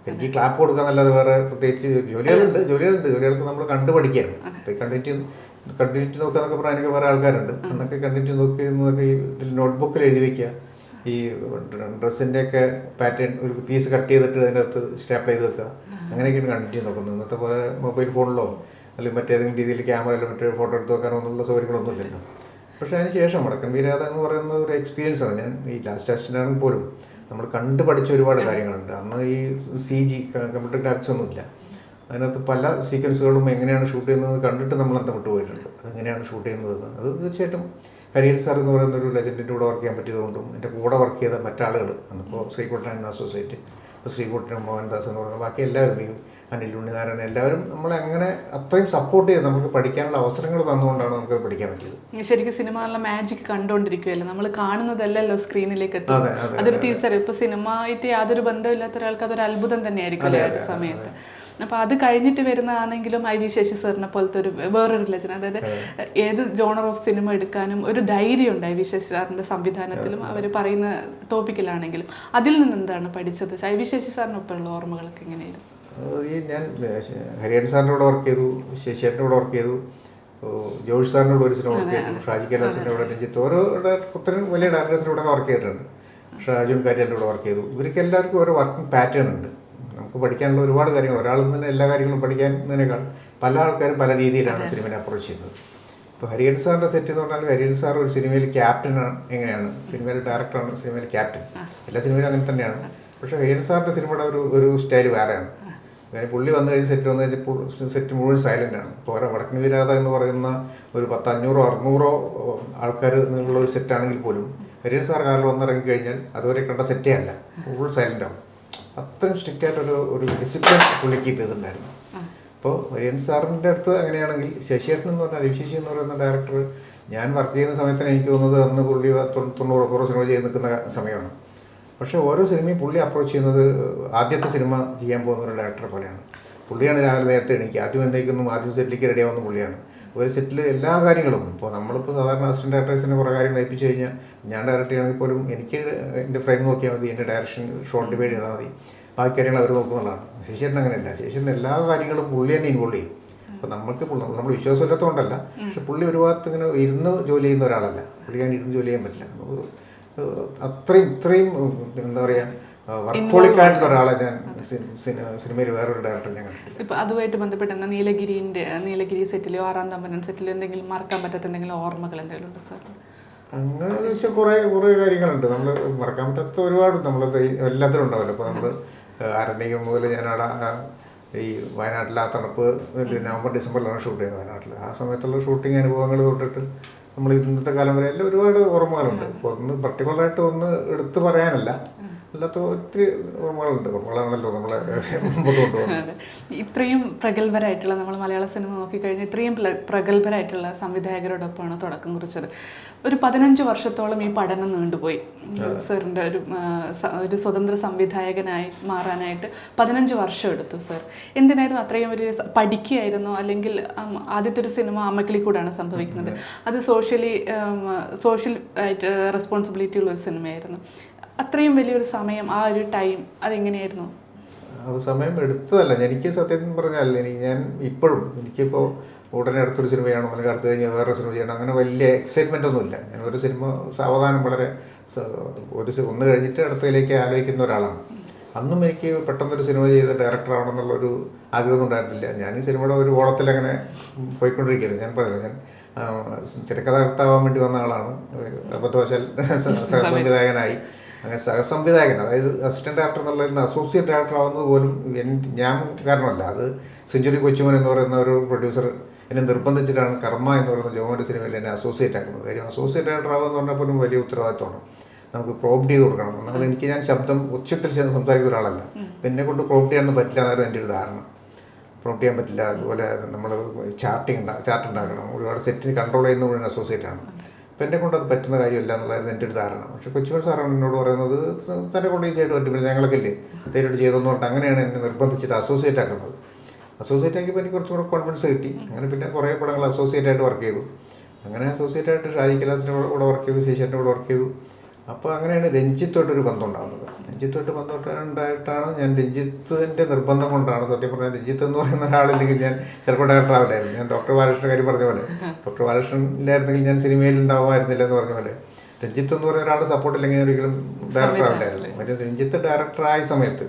എനിക്ക് ക്ലാപ്പ് കൊടുക്കാന്നല്ലാതെ വേറെ പ്രത്യേകിച്ച് ജോലികൾക്ക് നമ്മൾ കണ്ടുപഠിക്കുകയാണ്. അപ്പോൾ കണ്ടിന്യൂറ്റി നോക്കാന്നൊക്കെ പറഞ്ഞാൽ എനിക്ക് വേറെ ആൾക്കാരുണ്ട്. അന്നൊക്കെ കണ്ടിന്യൂറ്റി നോക്കി ഇതിൽ നോട്ട്ബുക്കിൽ എഴുതി വയ്ക്കുക, ഈ ഡ്രസ്സിൻ്റെയൊക്കെ പാറ്റേൺ ഒരു പീസ് കട്ട് ചെയ്തിട്ട് അതിനകത്ത് സ്റ്റാപ്പിൾ ചെയ്ത് വെക്കുക, അങ്ങനെയൊക്കെയാണ് കണ്ടിന്യൂറ്റി നോക്കുന്നത്. ഇന്നത്തെ പോലെ മൊബൈൽ ഫോണിലോ അല്ലെങ്കിൽ മറ്റേതെങ്കിലും രീതിയിൽ ക്യാമറയിലോ മറ്റേ ഫോട്ടോ എടുത്ത് വെക്കാനോ ഒന്നുള്ള സൗകര്യങ്ങളൊന്നും ഇല്ലല്ലോ. പക്ഷേ അതിന് ശേഷം വടക്കൻ വീരഗാഥ എന്ന് പറയുന്ന ഒരു എക്സ്പീരിയൻസാണ്. ഞാൻ ഈ ലാസ്റ്റ് അസിസ്റ്റൻ്റ് ആണെങ്കിൽ പോലും നമ്മൾ കണ്ടു പഠിച്ച ഒരുപാട് കാര്യങ്ങളുണ്ട്. അന്ന് ഈ CG കമ്പ്യൂട്ടർ ഗ്രാഫിക്സ് ഒന്നുമില്ല. അതിനകത്ത് പല സീക്വൻസുകളും എങ്ങനെയാണ് ഷൂട്ട് ചെയ്യുന്നത് കണ്ടിട്ട് നമ്മൾ അന്തമിട്ട് പോയിട്ടുണ്ട്. അതെങ്ങനെയാണ് ഷൂട്ട് ചെയ്യുന്നതെന്ന് അത് തീർച്ചയായിട്ടും ഹരിഹരൻ സാർ എന്ന് പറയുന്ന ഒരു ലെജൻഡിൻ്റെ കൂടെ വർക്ക് ചെയ്യാൻ പറ്റിയതുകൊണ്ടും എൻ്റെ കൂടെ വർക്ക് ചെയ്ത മറ്റാളുകൾ അന്നിപ്പോൾ ശ്രീകുട്ടൻ അസോസിയേറ്റ്, ഇപ്പോൾ ശ്രീകുട്ടൻ, മോഹൻദാസ് എന്ന് പറയുന്നത് ബാക്കി എല്ലാവരും, അനിൽ, ഉണ്ണിനാരായണൻ, എല്ലാവരും നമ്മളെ അങ്ങനെ അത്രയും സപ്പോർട്ട് ചെയ്ത് നമുക്ക് പഠിക്കാനുള്ള അവസരങ്ങൾ തന്നുകൊണ്ടാണ് നമുക്ക് പഠിക്കാൻ പറ്റിയത്. ശരിക്കും സിനിമ നല്ല മാജിക് കണ്ടുകൊണ്ടിരിക്കുകയല്ലോ, നമ്മൾ കാണുന്നതല്ലല്ലോ സ്ക്രീനിലേക്ക് എത്തുന്നത്. അതൊരു തിരിച്ചറിവ്. ഇപ്പോൾ സിനിമ ആയിട്ട് യാതൊരു ബന്ധമില്ലാത്ത ഒരാൾക്ക് അതൊരു അത്ഭുതം തന്നെയായിരിക്കും ആ ഒരു സമയത്ത്. അപ്പോൾ അത് കഴിഞ്ഞിട്ട് വരുന്നതാണെങ്കിലും ഐ വി ശശി സാറിനെ പോലത്തെ വേറൊരു ലെജൻഡ്, അതായത് ഏത് ജോണർ ഓഫ് സിനിമ എടുക്കാനും ഒരു ധൈര്യമുണ്ട് ഐ വി ശശി സാറിൻ്റെ സംവിധാനത്തിലും അവർ പറയുന്ന ടോപ്പിക്കിലാണെങ്കിലും. അതിൽ നിന്ന് എന്താണ് പഠിച്ചത്? ഐ വി ശശി സാറിനൊപ്പമുള്ള ഓർമ്മകളൊക്കെ എങ്ങനെയായിരുന്നു? ഞാൻ ഹരിഹരൻ സാറിൻ്റെ കൂടെ വർക്ക് ചെയ്തു, ശശിയേട്ടൻ്റെ കൂടെ വർക്ക് ചെയ്തു, ജോഷ് സാറിൻ്റെ കൂടെ ഒരു സിനിമ വർക്ക് ചെയ്തു, ഷാജി കൈലാസിൻ്റെ കൂടെ, രഞ്ജിത്ത്, ഓരോ പുത്രൻ വലിയ ഡയറക്ടേഴ്സിൻ്റെ കൂടെ വർക്ക് ചെയ്തിട്ടുണ്ട്. ഷാജുൻ കാര്യൻ്റെ കൂടെ വർക്ക് ചെയ്തു. ഇവർക്ക് എല്ലാവർക്കും ഓരോ വർക്കിംഗ് പാറ്റേൺ ഉണ്ട്. നമുക്ക് പഠിക്കാനുള്ള ഒരുപാട് കാര്യങ്ങൾ, ഒരാളിൽ നിന്ന് എല്ലാ കാര്യങ്ങളും പഠിക്കുന്നതിനേക്കാൾ പല ആൾക്കാരും പല രീതിയിലാണ് സിനിമയെ അപ്രോച്ച് ചെയ്യുന്നത്. ഇപ്പോൾ ഹരിഹരൻ സാറിൻ്റെ സെറ്റ് എന്ന് പറഞ്ഞാൽ ഹരിഹരൻ സാർ ഒരു സിനിമയിൽ ക്യാപ്റ്റനാണ്. എങ്ങനെയാണ് സിനിമയിൽ ഡയറക്ടറാണ്, സിനിമയിൽ ക്യാപ്റ്റൻ. എല്ലാ സിനിമയിലും അങ്ങനെ തന്നെയാണ്. പക്ഷേ ഹരിഹരൻ സാറിൻ്റെ സിനിമയുടെ ഒരു സ്റ്റൈൽ വേറെയാണ്. കാര്യം പുള്ളി വന്നു കഴിഞ്ഞ് സെറ്റ് വന്നു കഴിഞ്ഞപ്പോൾ സെറ്റ് മുഴുവൻ സൈലൻ്റാണ്. ഇപ്പോൾ വടക്കൻ വീരഗാഥ എന്ന് പറയുന്ന ഒരു 500-600 ആൾക്കാർ നിന്നുള്ള ഒരു സെറ്റാണെങ്കിൽ പോലും ഹരിഹരൻ സാർ കാറിൽ വന്നിറങ്ങി കഴിഞ്ഞാൽ അതുവരെ കണ്ട സെറ്റേ അല്ല, ഫുൾ സൈലൻ്റാവും. അത്രയും സ്ട്രിക്റ്റ് ആയിട്ടൊരു ഡിസിപ്ലിൻ പുള്ളി കീപ്പ് ചെയ്തിട്ടുണ്ടായിരുന്നു. അപ്പോൾ ഹരിഹരൻ സാറിൻ്റെ അടുത്ത് അങ്ങനെയാണെങ്കിൽ ശശിയേട്ടൻ എന്ന് പറഞ്ഞാൽ ശശി എന്ന് പറയുന്ന ഡയറക്ടർ ഞാൻ വർക്ക് ചെയ്യുന്ന സമയത്താണ് എനിക്ക് തോന്നുന്നത് അന്ന് പുള്ളി 90 സിനിമ ചെയ്ത് നിൽക്കുന്ന സമയമാണ്. പക്ഷേ ഓരോ സിനിമയും പുള്ളി അപ്രോച്ച് ചെയ്യുന്നത് ആദ്യത്തെ സിനിമ ചെയ്യാൻ പോകുന്ന ഒരു ഡയറക്ടറെ പോലെയാണ്. പുള്ളിയാണ് രാവിലെ നേരത്തെ എണീക്കുക, ആദ്യം എന്തേക്കൊന്നും ആദ്യം സെറ്റിലേക്ക് റെഡിയാവുന്ന പുള്ളിയാണ്. ഒരു സെറ്റിൽ എല്ലാ കാര്യങ്ങളും ഇപ്പോൾ നമ്മളിപ്പോൾ സാധാരണ അസിസ്റ്റൻറ്റ് ഡയറക്ടേഴ്സിനെ കുറേ കാര്യങ്ങൾ ഏൽപ്പിച്ച് കഴിഞ്ഞാൽ ഞാൻ ഡയറക്റ്റ് ചെയ്യണമെങ്കിൽ പോലും എനിക്ക് എൻ്റെ ഫ്രെയിം നോക്കിയാൽ മതി, എൻ്റെ ഡയറക്ഷൻ ഷോർട്ട് ഡിവൈഡ് ചെയ്താൽ മതി, ബാക്കി കാര്യങ്ങൾ അവർ നോക്കുന്നതാണ്. ശശിയേട്ടൻ അങ്ങനെയല്ല, ശശിയേട്ടൻ എല്ലാ കാര്യങ്ങളും പുള്ളി തന്നെ ഇൻവോൾവ് ചെയ്യും. അപ്പോൾ നമുക്ക് നമ്മൾ വിശ്വാസമില്ലാത്തതുകൊണ്ടല്ല, പക്ഷെ പുള്ളി ഒരു ഭാഗത്ത് ഇങ്ങനെ ഇരുന്ന് ജോലി ചെയ്യുന്ന ഒരാളല്ല. പുള്ളി ഞാൻ ഇരുന്ന് ജോലി ചെയ്യാൻ പറ്റില്ല. ഇത്രയും എന്താ പറയുക വർക്കോളിക്കായിട്ടുള്ള ഒരാളെ ഞാൻ സിനിമയിൽ വേറൊരു ഡയറക്ടർ ഞാൻ കണ്ടിട്ടില്ല. ഇപ്പം അതുമായിട്ട് ബന്ധപ്പെട്ട് നീലഗിരി സെറ്റിലോ 6-ാം തമ്പനൻ സെറ്റിലോ എന്തെങ്കിലും മറക്കാൻ പറ്റാത്ത എന്തെങ്കിലും ഓർമ്മകൾ എന്തെങ്കിലും ഉണ്ടോ സാർ? അങ്ങനെ വെച്ചാൽ കുറേ കാര്യങ്ങളുണ്ട്. നമ്മൾ മറക്കാൻ പറ്റാത്ത ഒരുപാട് നമ്മളത് എല്ലാത്തിലും ഉണ്ടാവില്ല. ഇപ്പോൾ നമ്മൾ ആരണ്യം മുതൽ ഞാനവിടെ ഈ വയനാട്ടിലെ ആ തണുപ്പ് നവംബർ ഡിസംബറിലാണ് ഷൂട്ട് ചെയ്യുന്നത് വയനാട്ടിൽ. ആ സമയത്തുള്ള ഷൂട്ടിംഗ് അനുഭവങ്ങൾ തൊട്ടിട്ട് നമ്മൾ ഇന്നത്തെ കാലം വരെ എല്ലാം ഒരുപാട് ഓർമ്മകളുണ്ട്. ഇപ്പോൾ ഒന്ന് പർട്ടിക്കുലറായിട്ട് ഒന്ന് എടുത്തു പറയാനല്ല, അല്ലാത്ത ഒത്തിരി ഓർമ്മകളാണല്ലോ നമ്മളെ മുമ്പോട്ട് കൊണ്ടുപോകുന്നത്. ഇത്രയും പ്രഗത്ഭരായിട്ടുള്ള, നമ്മൾ മലയാള സിനിമ നോക്കിക്കഴിഞ്ഞാൽ ഇത്രയും പ്രഗത്ഭരായിട്ടുള്ള സംവിധായകരോടൊപ്പമാണ് തുടക്കം കുറിച്ചത്. ഒരു 15 വർഷത്തോളം ഈ പഠനം നീണ്ടുപോയി. സാറിൻ്റെ ഒരു സ്വതന്ത്ര സംവിധായകനായി മാറാനായിട്ട് 15 വർഷം എടുത്തു സാർ. എന്തിനായിരുന്നു അത്രയും ഒരു പഠിക്കുകയായിരുന്നോ, അല്ലെങ്കിൽ ആദ്യത്തെ ഒരു സിനിമ അമ്മക്കിളിക്കൂടാണ് സംഭവിക്കുന്നത്, അത് സോഷ്യൽ ആയിട്ട് റെസ്പോൺസിബിലിറ്റി ഉള്ള ഒരു സിനിമയായിരുന്നു. അത്രയും വലിയൊരു സമയം, ആ ഒരു ടൈം അതെങ്ങനെയായിരുന്നു? അത് സമയം എടുത്തതല്ല. എനിക്ക് സത്യം പറഞ്ഞാൽ ഞാൻ ഇപ്പോഴും എനിക്കിപ്പോൾ ഉടനെ അടുത്തൊരു സിനിമ ചെയ്യണം, അല്ലെങ്കിൽ അടുത്ത് കഴിഞ്ഞ് വേറെ സിനിമ ചെയ്യണം, അങ്ങനെ വലിയ എക്സൈറ്റ്മെൻ്റ് ഒന്നുമില്ല. ഞാൻ ഒരു സിനിമ സാവധാനം വളരെ ഒന്ന് കഴിഞ്ഞിട്ട് അടുത്തതിലേക്ക് ആലോചിക്കുന്ന ഒരാളാണ്. അന്നും എനിക്ക് പെട്ടെന്നൊരു സിനിമ ചെയ്ത് ഡയറക്ടർ ആവണമെന്നുള്ളൊരു ആഗ്രഹമൊന്നും ഉണ്ടായിരുന്നില്ല. ഞാൻ ഈ സിനിമയുടെ ഒരു ഓളത്തിൽ അങ്ങനെ പോയിക്കൊണ്ടിരിക്കുകയായിരുന്നു. ഞാൻ പറഞ്ഞില്ല, ഞാൻ തിരക്കഥാകൃത്താവാൻ വേണ്ടി വന്ന ആളാണ്. അബദ്ധവശാൽ സഹസംവിധായകനായി, അങ്ങനെ സഹസംവിധായകൻ, അതായത് അസിസ്റ്റൻറ്റ് ഡയറക്ടർ എന്നുള്ളതിൽ നിന്ന് അസോസിയേറ്റ് ഡയറക്ടർ ആവുന്നത് പോലും ഞാൻ കാരണമല്ല. അത് സെഞ്ചുറി കൊച്ചുമോൻ എന്ന് പറയുന്ന ഒരു പ്രൊഡ്യൂസർ എന്നെ നിർബന്ധിച്ചിട്ടാണ് കർമ്മ എന്ന് പറയുന്ന ജോമോൻ്റെ സിനിമയിൽ എന്നെ അസോസിയേറ്റ് ആക്കുന്നത്. കാര്യം അസോസിയേറ്റ് ഡയറക്ടർ ആവുക എന്ന് പറഞ്ഞാൽ പോലും വലിയ ഉത്തരവാദിത്തമാണ്. നമുക്ക് പ്രോംപ്റ്റ് ചെയ്ത് കൊടുക്കണം. ഒന്നാമത് ഞാൻ ശബ്ദം ഉച്ചത്തിൽ ചേർന്ന് സംസാരിക്കുന്ന ഒരാളല്ല. എന്നെ കൊണ്ട് പ്രോംപ്റ്റ് ചെയ്യാനൊന്നും പറ്റില്ല എന്നായിരുന്നു എൻ്റെ ഒരു ധാരണ. പ്രോംപ്റ്റ് ചെയ്യാൻ പറ്റില്ല. അതുപോലെ നമ്മൾ ചാർട്ട് ഉണ്ടാക്കണം, ഒരുപാട് സെറ്റിന് കൺട്രോൾ ചെയ്യുന്ന മുഴുവൻ അസോസിയേറ്റ് ആണ്. അപ്പം എന്നെ കൊണ്ട് അത് പറ്റുന്ന കാര്യമില്ല എന്നുള്ളതായിരുന്നു എൻ്റെ ഒരു ധാരണ. പക്ഷേ കൊച്ചുമോൻ സാറാണ് എന്നോട് പറയുന്നത് തന്നെ കൊണ്ട് ഈസിയായിട്ട് പറ്റും, ഞങ്ങളൊക്കെ ഇല്ലേ നേരിട്ട് ചെയ്തെന്ന് പറഞ്ഞിട്ട് അങ്ങനെയാണ് എന്നെ നിർബന്ധിച്ചിട്ട് അസോസിയേറ്റ് ആക്കുന്നത്. അസോസിയേറ്റ് ആക്കിയപ്പോൾ എനിക്ക് കുറച്ചും കൂടെ കോൺഫിഡൻസ് കിട്ടി. അങ്ങനെ പിന്നെ കുറേ പടങ്ങൾ അസോസിയേറ്റ് ആയിട്ട് വർക്ക് ചെയ്തു. അങ്ങനെ അസോസിയേറ്റ് ആയിട്ട് ഷാജി കൈലാസിൻ്റെ കൂടെ വർക്ക് ചെയ്തു, ശശിയേട്ടൻ്റെ കൂടെ വർക്ക് ചെയ്തു. അപ്പോൾ അങ്ങനെയാണ് രഞ്ജിത്തോട്ടൊരു ബന്ധം ഉണ്ടാകുന്നത്. രഞ്ജിത്തോട്ട് ബന്ധമുണ്ടായിട്ടാണ് ഞാൻ രഞ്ജിത്തിൻ്റെ നിർബന്ധം കൊണ്ടാണ്, സത്യം പറഞ്ഞാൽ രഞ്ജിത്ത് എന്ന് പറയുന്ന ഒരാളില്ലെങ്കിൽ ഞാൻ ചിലപ്പോൾ ഡയറക്ടർ ആവില്ലായിരുന്നു. ഞാൻ ഡോക്ടർ ബാലകൃഷ്ണൻ്റെ കാര്യം പറഞ്ഞ പോലെ, ഡോക്ടർ ബാലകൃഷ്ണൻ ഇല്ലായിരുന്നെങ്കിൽ ഞാൻ സിനിമയിൽ ഉണ്ടാവുമായിരുന്നില്ല എന്ന് പറഞ്ഞ പോലെ, രഞ്ജിത്ത് എന്ന് പറയുന്ന ഒരാളുടെ സപ്പോർട്ടില്ലെങ്കിൽ ഒരിക്കലും ഡയറക്ടർ ആവില്ലായിരുന്നു. മറ്റേ രഞ്ജിത്ത് ഡയറക്ടറായ സമയത്ത്,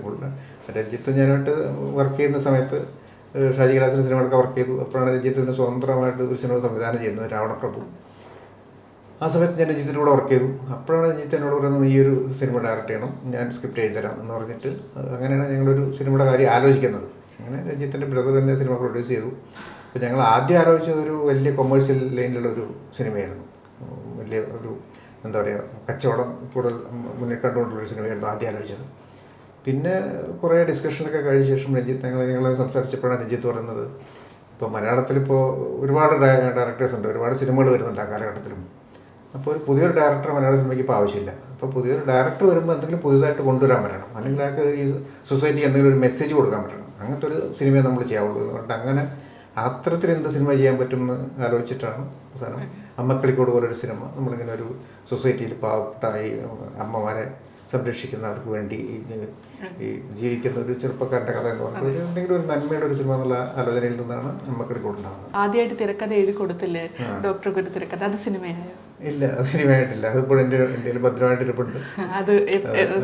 രഞ്ജിത്ത് ഞാനായിട്ട് വർക്ക് ചെയ്യുന്ന സമയത്ത് ഷാജി കൈലാസിൻ്റെ സിനിമകളൊക്കെ വർക്ക് ചെയ്തു. അപ്പോഴാണ് രഞ്ജിത്തിന് സ്വതന്ത്രമായിട്ട് ഒരു സിനിമ സംവിധാനം ചെയ്യുന്നത്, രാവണപ്രഭു. ആ സമയത്ത് ഞാൻ രഞ്ജിത്തിൻ്റെ കൂടെ വർക്ക് ചെയ്തു. അപ്പോഴാണ് രഞ്ജിത്ത് എന്നോട് പറയുന്നത് ഈ ഒരു സിനിമ ഡയറക്റ്റ് ചെയ്യണം, ഞാൻ സ്ക്രിപ്റ്റ് ചെയ്ത് തരാം എന്ന് പറഞ്ഞിട്ട് അങ്ങനെയാണ് ഞങ്ങളൊരു സിനിമയുടെ കാര്യം ആലോചിക്കുന്നത്. അങ്ങനെ രഞ്ജിത്തിൻ്റെ ബ്രദർ തന്നെ സിനിമ പ്രൊഡ്യൂസ് ചെയ്തു. അപ്പോൾ ഞങ്ങൾ ആദ്യം ആലോചിച്ചത് ഒരു വലിയ കൊമേഴ്സ്യൽ ലൈനിലുള്ളൊരു സിനിമയായിരുന്നു. വലിയ ഒരു എന്താ പറയുക കച്ചവടം കൂടുതൽ മുന്നിൽ കണ്ടുകൊണ്ടുള്ളൊരു സിനിമയായിരുന്നു ആദ്യം ആലോചിച്ചത്. പിന്നെ കുറേ ഡിസ്കഷനൊക്കെ കഴിഞ്ഞ ശേഷം ഞങ്ങൾ സംസാരിച്ചപ്പോഴാണ് രഞ്ജിത്ത് പറയുന്നത്, ഇപ്പോൾ മലയാളത്തിലിപ്പോൾ ഒരുപാട് ഡയറക്ടേഴ്സ് ഉണ്ട്, ഒരുപാട് സിനിമകൾ വരുന്നുണ്ട് ആ കാലഘട്ടത്തിലും. അപ്പോൾ ഒരു പുതിയൊരു ഡയറക്ടർ മലയാള സിനിമയ്ക്ക് ഇപ്പോൾ ആവശ്യമില്ല. അപ്പോൾ പുതിയൊരു ഡയറക്ടർ വരുമ്പോൾ എന്തെങ്കിലും പുതിയതായിട്ട് കൊണ്ടുവരാൻ പറ്റണം, അല്ലെങ്കിൽ അയാൾക്ക് ഈ സൊസൈറ്റിക്ക് എന്തെങ്കിലും ഒരു മെസ്സേജ് കൊടുക്കാൻ പറ്റണം. അങ്ങനത്തെ ഒരു സിനിമയെ നമ്മൾ ചെയ്യാവുള്ളൂ എന്ന് പറഞ്ഞിട്ട് അങ്ങനെ അത്തരത്തിൽ എന്ത് സിനിമ ചെയ്യാൻ പറ്റുമെന്ന് ആലോചിച്ചിട്ടാണ് അവസാനം അമ്മക്കിളിക്കോട് പോലൊരു സിനിമ നമ്മളിങ്ങനെ ഒരു സൊസൈറ്റിയിൽ പാവപ്പെട്ട ഈ അമ്മമാരെ സംരക്ഷിക്കുന്നവർക്ക് വേണ്ടി ഈ ജീവിക്കുന്ന ഒരു ചെറുപ്പക്കാരൻ്റെ കഥ എന്ന് പറഞ്ഞാൽ എന്തെങ്കിലും ഒരു നന്മയുടെ ഒരു സിനിമ എന്നുള്ള ആലോചനയിൽ നിന്നാണ് അമ്മക്കിളിക്കോട് ഉണ്ടാകുന്നത്. ആദ്യമായിട്ട് തിരക്കഥ എഴുതി കൊടുത്തില്ലേ ഡോക്ടർക്ക് ഒരു തിരക്കഥ, അത് സിനിമയായോ? ഇല്ല, അത് സിനിമയായിട്ടില്ല. അതിപ്പോൾ എൻ്റെ ഭദ്രമായിട്ടിരിപ്പുണ്ട്. അത്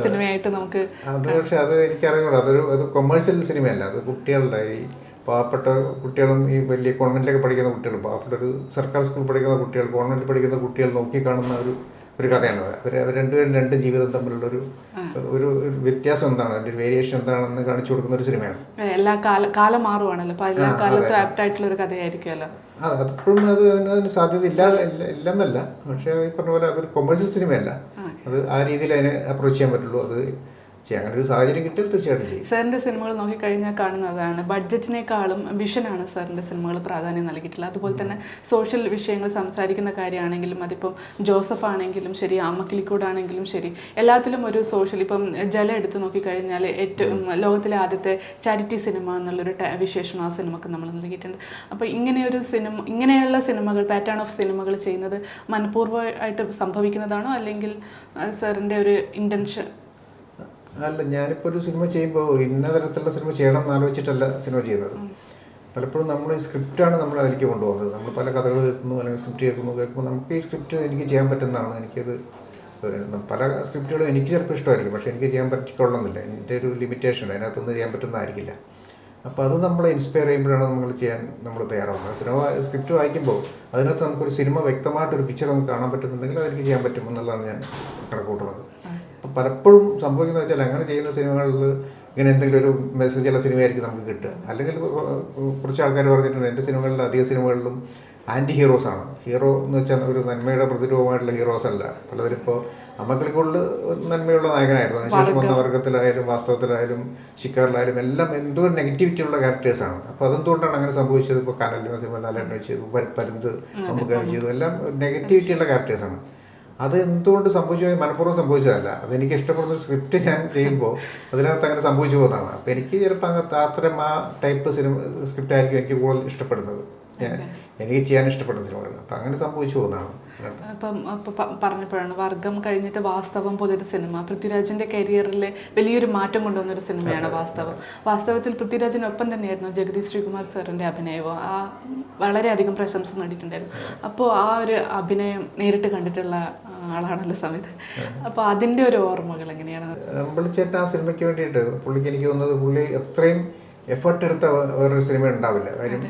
സിനിമയായിട്ട് നമുക്ക് അത് പക്ഷേ അത് എനിക്കറിയൂടാ. അത് കൊമേഴ്സ്യൽ സിനിമയല്ല. അത് കുട്ടികളുടെ ഈ പാവപ്പെട്ട കുട്ടികളും ഈ വലിയ കോൺവെൻറ്റിലൊക്കെ പഠിക്കുന്ന കുട്ടികളും, പാവപ്പെട്ട ഒരു സർക്കാർ സ്കൂളിൽ പഠിക്കുന്ന കുട്ടികൾ, കോൺവെൻറ്റിൽ പഠിക്കുന്ന കുട്ടികൾ നോക്കിക്കാണുന്ന ഒരു കഥയാണത്. അവർ രണ്ടുപേരും രണ്ട് ജീവിതം തമ്മിലുള്ളൊരു ഒരു വ്യത്യാസം എന്താണ്, അതിൻ്റെ ഒരു വേരിയേഷൻ എന്താണെന്ന് കാണിച്ചു കൊടുക്കുന്ന ഒരു സിനിമയാണ്. എല്ലാ കാലം മാറുവാണല്ലോ, അപ്പോൾ എല്ലാ കാലത്തും ആപ്റ്റായിട്ടുള്ള ഒരു കഥയായിരിക്കുമല്ലോ. അതിപ്പോഴും അതിന് സാധ്യത ഇല്ലെന്നല്ല, പക്ഷേ ഈ പറഞ്ഞ പോലെ അതൊരു കൊമേഴ്സ്യൽ സിനിമയല്ല. അത് ആ രീതിയിൽ അതിനെ അപ്രോച്ച് ചെയ്യാൻ പറ്റുള്ളൂ. അത് ചെയ്യാം. അങ്ങനെ ഒരു സാഹചര്യം കിട്ടിയാൽ തീർച്ചയായിട്ടും ചെയ്യും. സാറിൻ്റെ സിനിമകൾ നോക്കിക്കഴിഞ്ഞാൽ കാണുന്നതാണ് ബഡ്ജറ്റിനേക്കാളും വിഷനാണ് സാറിൻ്റെ സിനിമകൾ പ്രാധാന്യം നൽകിയിട്ടുള്ളത്. അതുപോലെ തന്നെ സോഷ്യൽ വിഷയങ്ങൾ സംസാരിക്കുന്ന കാര്യമാണെങ്കിലും അതിപ്പം ജോസഫ് ആണെങ്കിലും ശരി, അമ്മക്കിളിക്കൂടാണെങ്കിലും ശരി, എല്ലാത്തിലും ഒരു സോഷ്യൽ, ഇപ്പം ജല എടുത്ത് നോക്കിക്കഴിഞ്ഞാൽ ഏറ്റവും ലോകത്തിലെ ആദ്യത്തെ ചാരിറ്റി സിനിമ എന്നുള്ളൊരു വിശേഷണം ആ സിനിമക്ക് നമ്മൾ നൽകിയിട്ടുണ്ട്. അപ്പോൾ ഇങ്ങനെയുള്ള സിനിമകൾ, പാറ്റേൺ ഓഫ് സിനിമകൾ ചെയ്യുന്നത് മനഃപൂർവ്വമായിട്ട് സംഭവിക്കുന്നതാണോ അല്ലെങ്കിൽ സാറിൻ്റെ ഒരു ഇൻറ്റൻഷൻ? അല്ല, ഞാനിപ്പോൾ ഒരു സിനിമ ചെയ്യുമ്പോൾ ഇന്ന തരത്തിലുള്ള സിനിമ ചെയ്യണം എന്ന് ആലോചിച്ചിട്ടല്ല സിനിമ ചെയ്യുന്നത്. പലപ്പോഴും നമ്മൾ ഈ സ്ക്രിപ്റ്റാണ് നമ്മൾ അതിലേക്ക് കൊണ്ടുപോകുന്നത്. നമ്മൾ പല കഥകൾ കേൾക്കുന്നു, അല്ലെങ്കിൽ സ്ക്രിപ്റ്റ് കേൾക്കുമ്പോൾ നമുക്ക് ഈ സ്ക്രിപ്റ്റ് എനിക്ക് ചെയ്യാൻ പറ്റുന്നതാണ്. എനിക്കത് പല സ്ക്രിപ്റ്റുകളും എനിക്ക് ചിലപ്പോൾ ഇഷ്ടമായിരിക്കും, പക്ഷേ എനിക്ക് ചെയ്യാൻ പറ്റിക്കൊള്ളുന്നില്ല. എൻ്റെ ഒരു ലിമിറ്റേഷൻ അതിനകത്തൊന്നും ചെയ്യാൻ പറ്റുന്നതായിരിക്കില്ല. അപ്പോൾ അത് നമ്മളെ ഇൻസ്പയർ ചെയ്യുമ്പോഴാണ് നമ്മൾ ചെയ്യാൻ നമ്മൾ തയ്യാറാവുന്നത്. സിനിമ സ്ക്രിപ്റ്റ് വായിക്കുമ്പോൾ അതിനകത്ത് നമുക്കൊരു സിനിമ വ്യക്തമായിട്ടൊരു പിക്ചർ നമുക്ക് കാണാൻ പറ്റുന്നുണ്ടെങ്കിൽ അതെനിക്ക് ചെയ്യാൻ പറ്റും എന്നുള്ളതാണ് ഞാൻ കണക്കൂട്ടുന്നത്. അപ്പം പലപ്പോഴും സംഭവിക്കുന്നത് വെച്ചാൽ അങ്ങനെ ചെയ്യുന്ന സിനിമകളിൽ ഇങ്ങനെ എന്തെങ്കിലും ഒരു മെസ്സേജുള്ള സിനിമയായിരിക്കും നമുക്ക് കിട്ടുക. അല്ലെങ്കിൽ കുറച്ച് ആൾക്കാർ പറഞ്ഞിട്ടുണ്ട് എൻ്റെ സിനിമകളിൽ അധിക സിനിമകളിലും ആൻറ്റി ഹീറോസാണ്. ഹീറോ എന്ന് വെച്ചാൽ ഒരു നന്മയുടെ പ്രതിരൂപമായിട്ടുള്ള ഹീറോസ് അല്ല. പലതിലും ഇപ്പോൾ അമ്മക്കിളിക്കൂടിൽ നന്മയുള്ള നായകനായിരുന്നു. അതിനുശേഷം വന്ന വർഗത്തിലായാലും വാസ്തവത്തിലായാലും ശിക്കാറിലായാലും എല്ലാം എന്തോ ഒരു നെഗറ്റിവിറ്റി ഉള്ള ക്യാരക്ടേഴ്സാണ്. അപ്പോൾ അതെന്തുകൊണ്ടാണ് അങ്ങനെ സംഭവിച്ചത്? ഇപ്പോൾ കനലിന് സിനിമ ലാലേട്ടൻ ചെയ്തു, പരുന്ത് നമുക്ക് ചെയ്തു, എല്ലാം നെഗറ്റിവിറ്റി ഉള്ള ക്യാരക്ടേഴ്സാണ്. അത് എന്തുകൊണ്ട് സംഭവിച്ചു? മനഃപൂർവ്വം സംഭവിച്ചതല്ല. അതെനിക്ക് ഇഷ്ടപ്പെടുന്ന ഒരു സ്ക്രിപ്റ്റ് ഞാൻ ചെയ്യുമ്പോൾ അതിനകത്ത് അങ്ങനെ സംഭവിച്ചു പോകുന്നതാണ്. അപ്പോൾ എനിക്ക് ചിലപ്പോൾ അങ്ങനത്തെ അത്തരം ആ ടൈപ്പ് സ്ക്രിപ്റ്റ് ആയിരിക്കും എനിക്ക് കൂടുതൽ ഇഷ്ടപ്പെടുന്നത്, എനിക്ക് ചെയ്യാൻ ഇഷ്ടപ്പെടുന്ന സിനിമകൾ. അപ്പം അങ്ങനെ സംഭവിച്ചു പോകുന്നതാണ്. ഇപ്പം പറഞ്ഞപ്പോഴാണ് വർഗം കഴിഞ്ഞിട്ട് വാസ്തവം പോലൊരു സിനിമ പൃഥ്വിരാജിൻ്റെ കരിയറിൽ വലിയൊരു മാറ്റം കൊണ്ടുവന്നൊരു സിനിമയാണ് വാസ്തവം. വാസ്തവത്തിൽ പൃഥ്വിരാജിനൊപ്പം തന്നെയായിരുന്നു ജഗതി ശ്രീകുമാർ സാറിൻ്റെ അഭിനയവും. ആ വളരെയധികം പ്രശംസ നേടിയിട്ടുണ്ടായിരുന്നു. അപ്പോൾ ആ ഒരു അഭിനയം നേരിട്ട് കണ്ടിട്ടുള്ള ആളാണല്ലോ സമയത്ത്. അപ്പോൾ അതിൻ്റെ ഒരു ഓർമ്മകൾ എങ്ങനെയാണ്? അമ്പിളിച്ചേട്ടൻ ആ സിനിമയ്ക്ക് വേണ്ടിയിട്ട് പുള്ളിക്ക് എനിക്ക് തോന്നുന്നത് പുള്ളി എത്രയും എഫർട്ട് എടുത്ത വേറൊരു സിനിമ ഉണ്ടാവില്ല. കാര്യം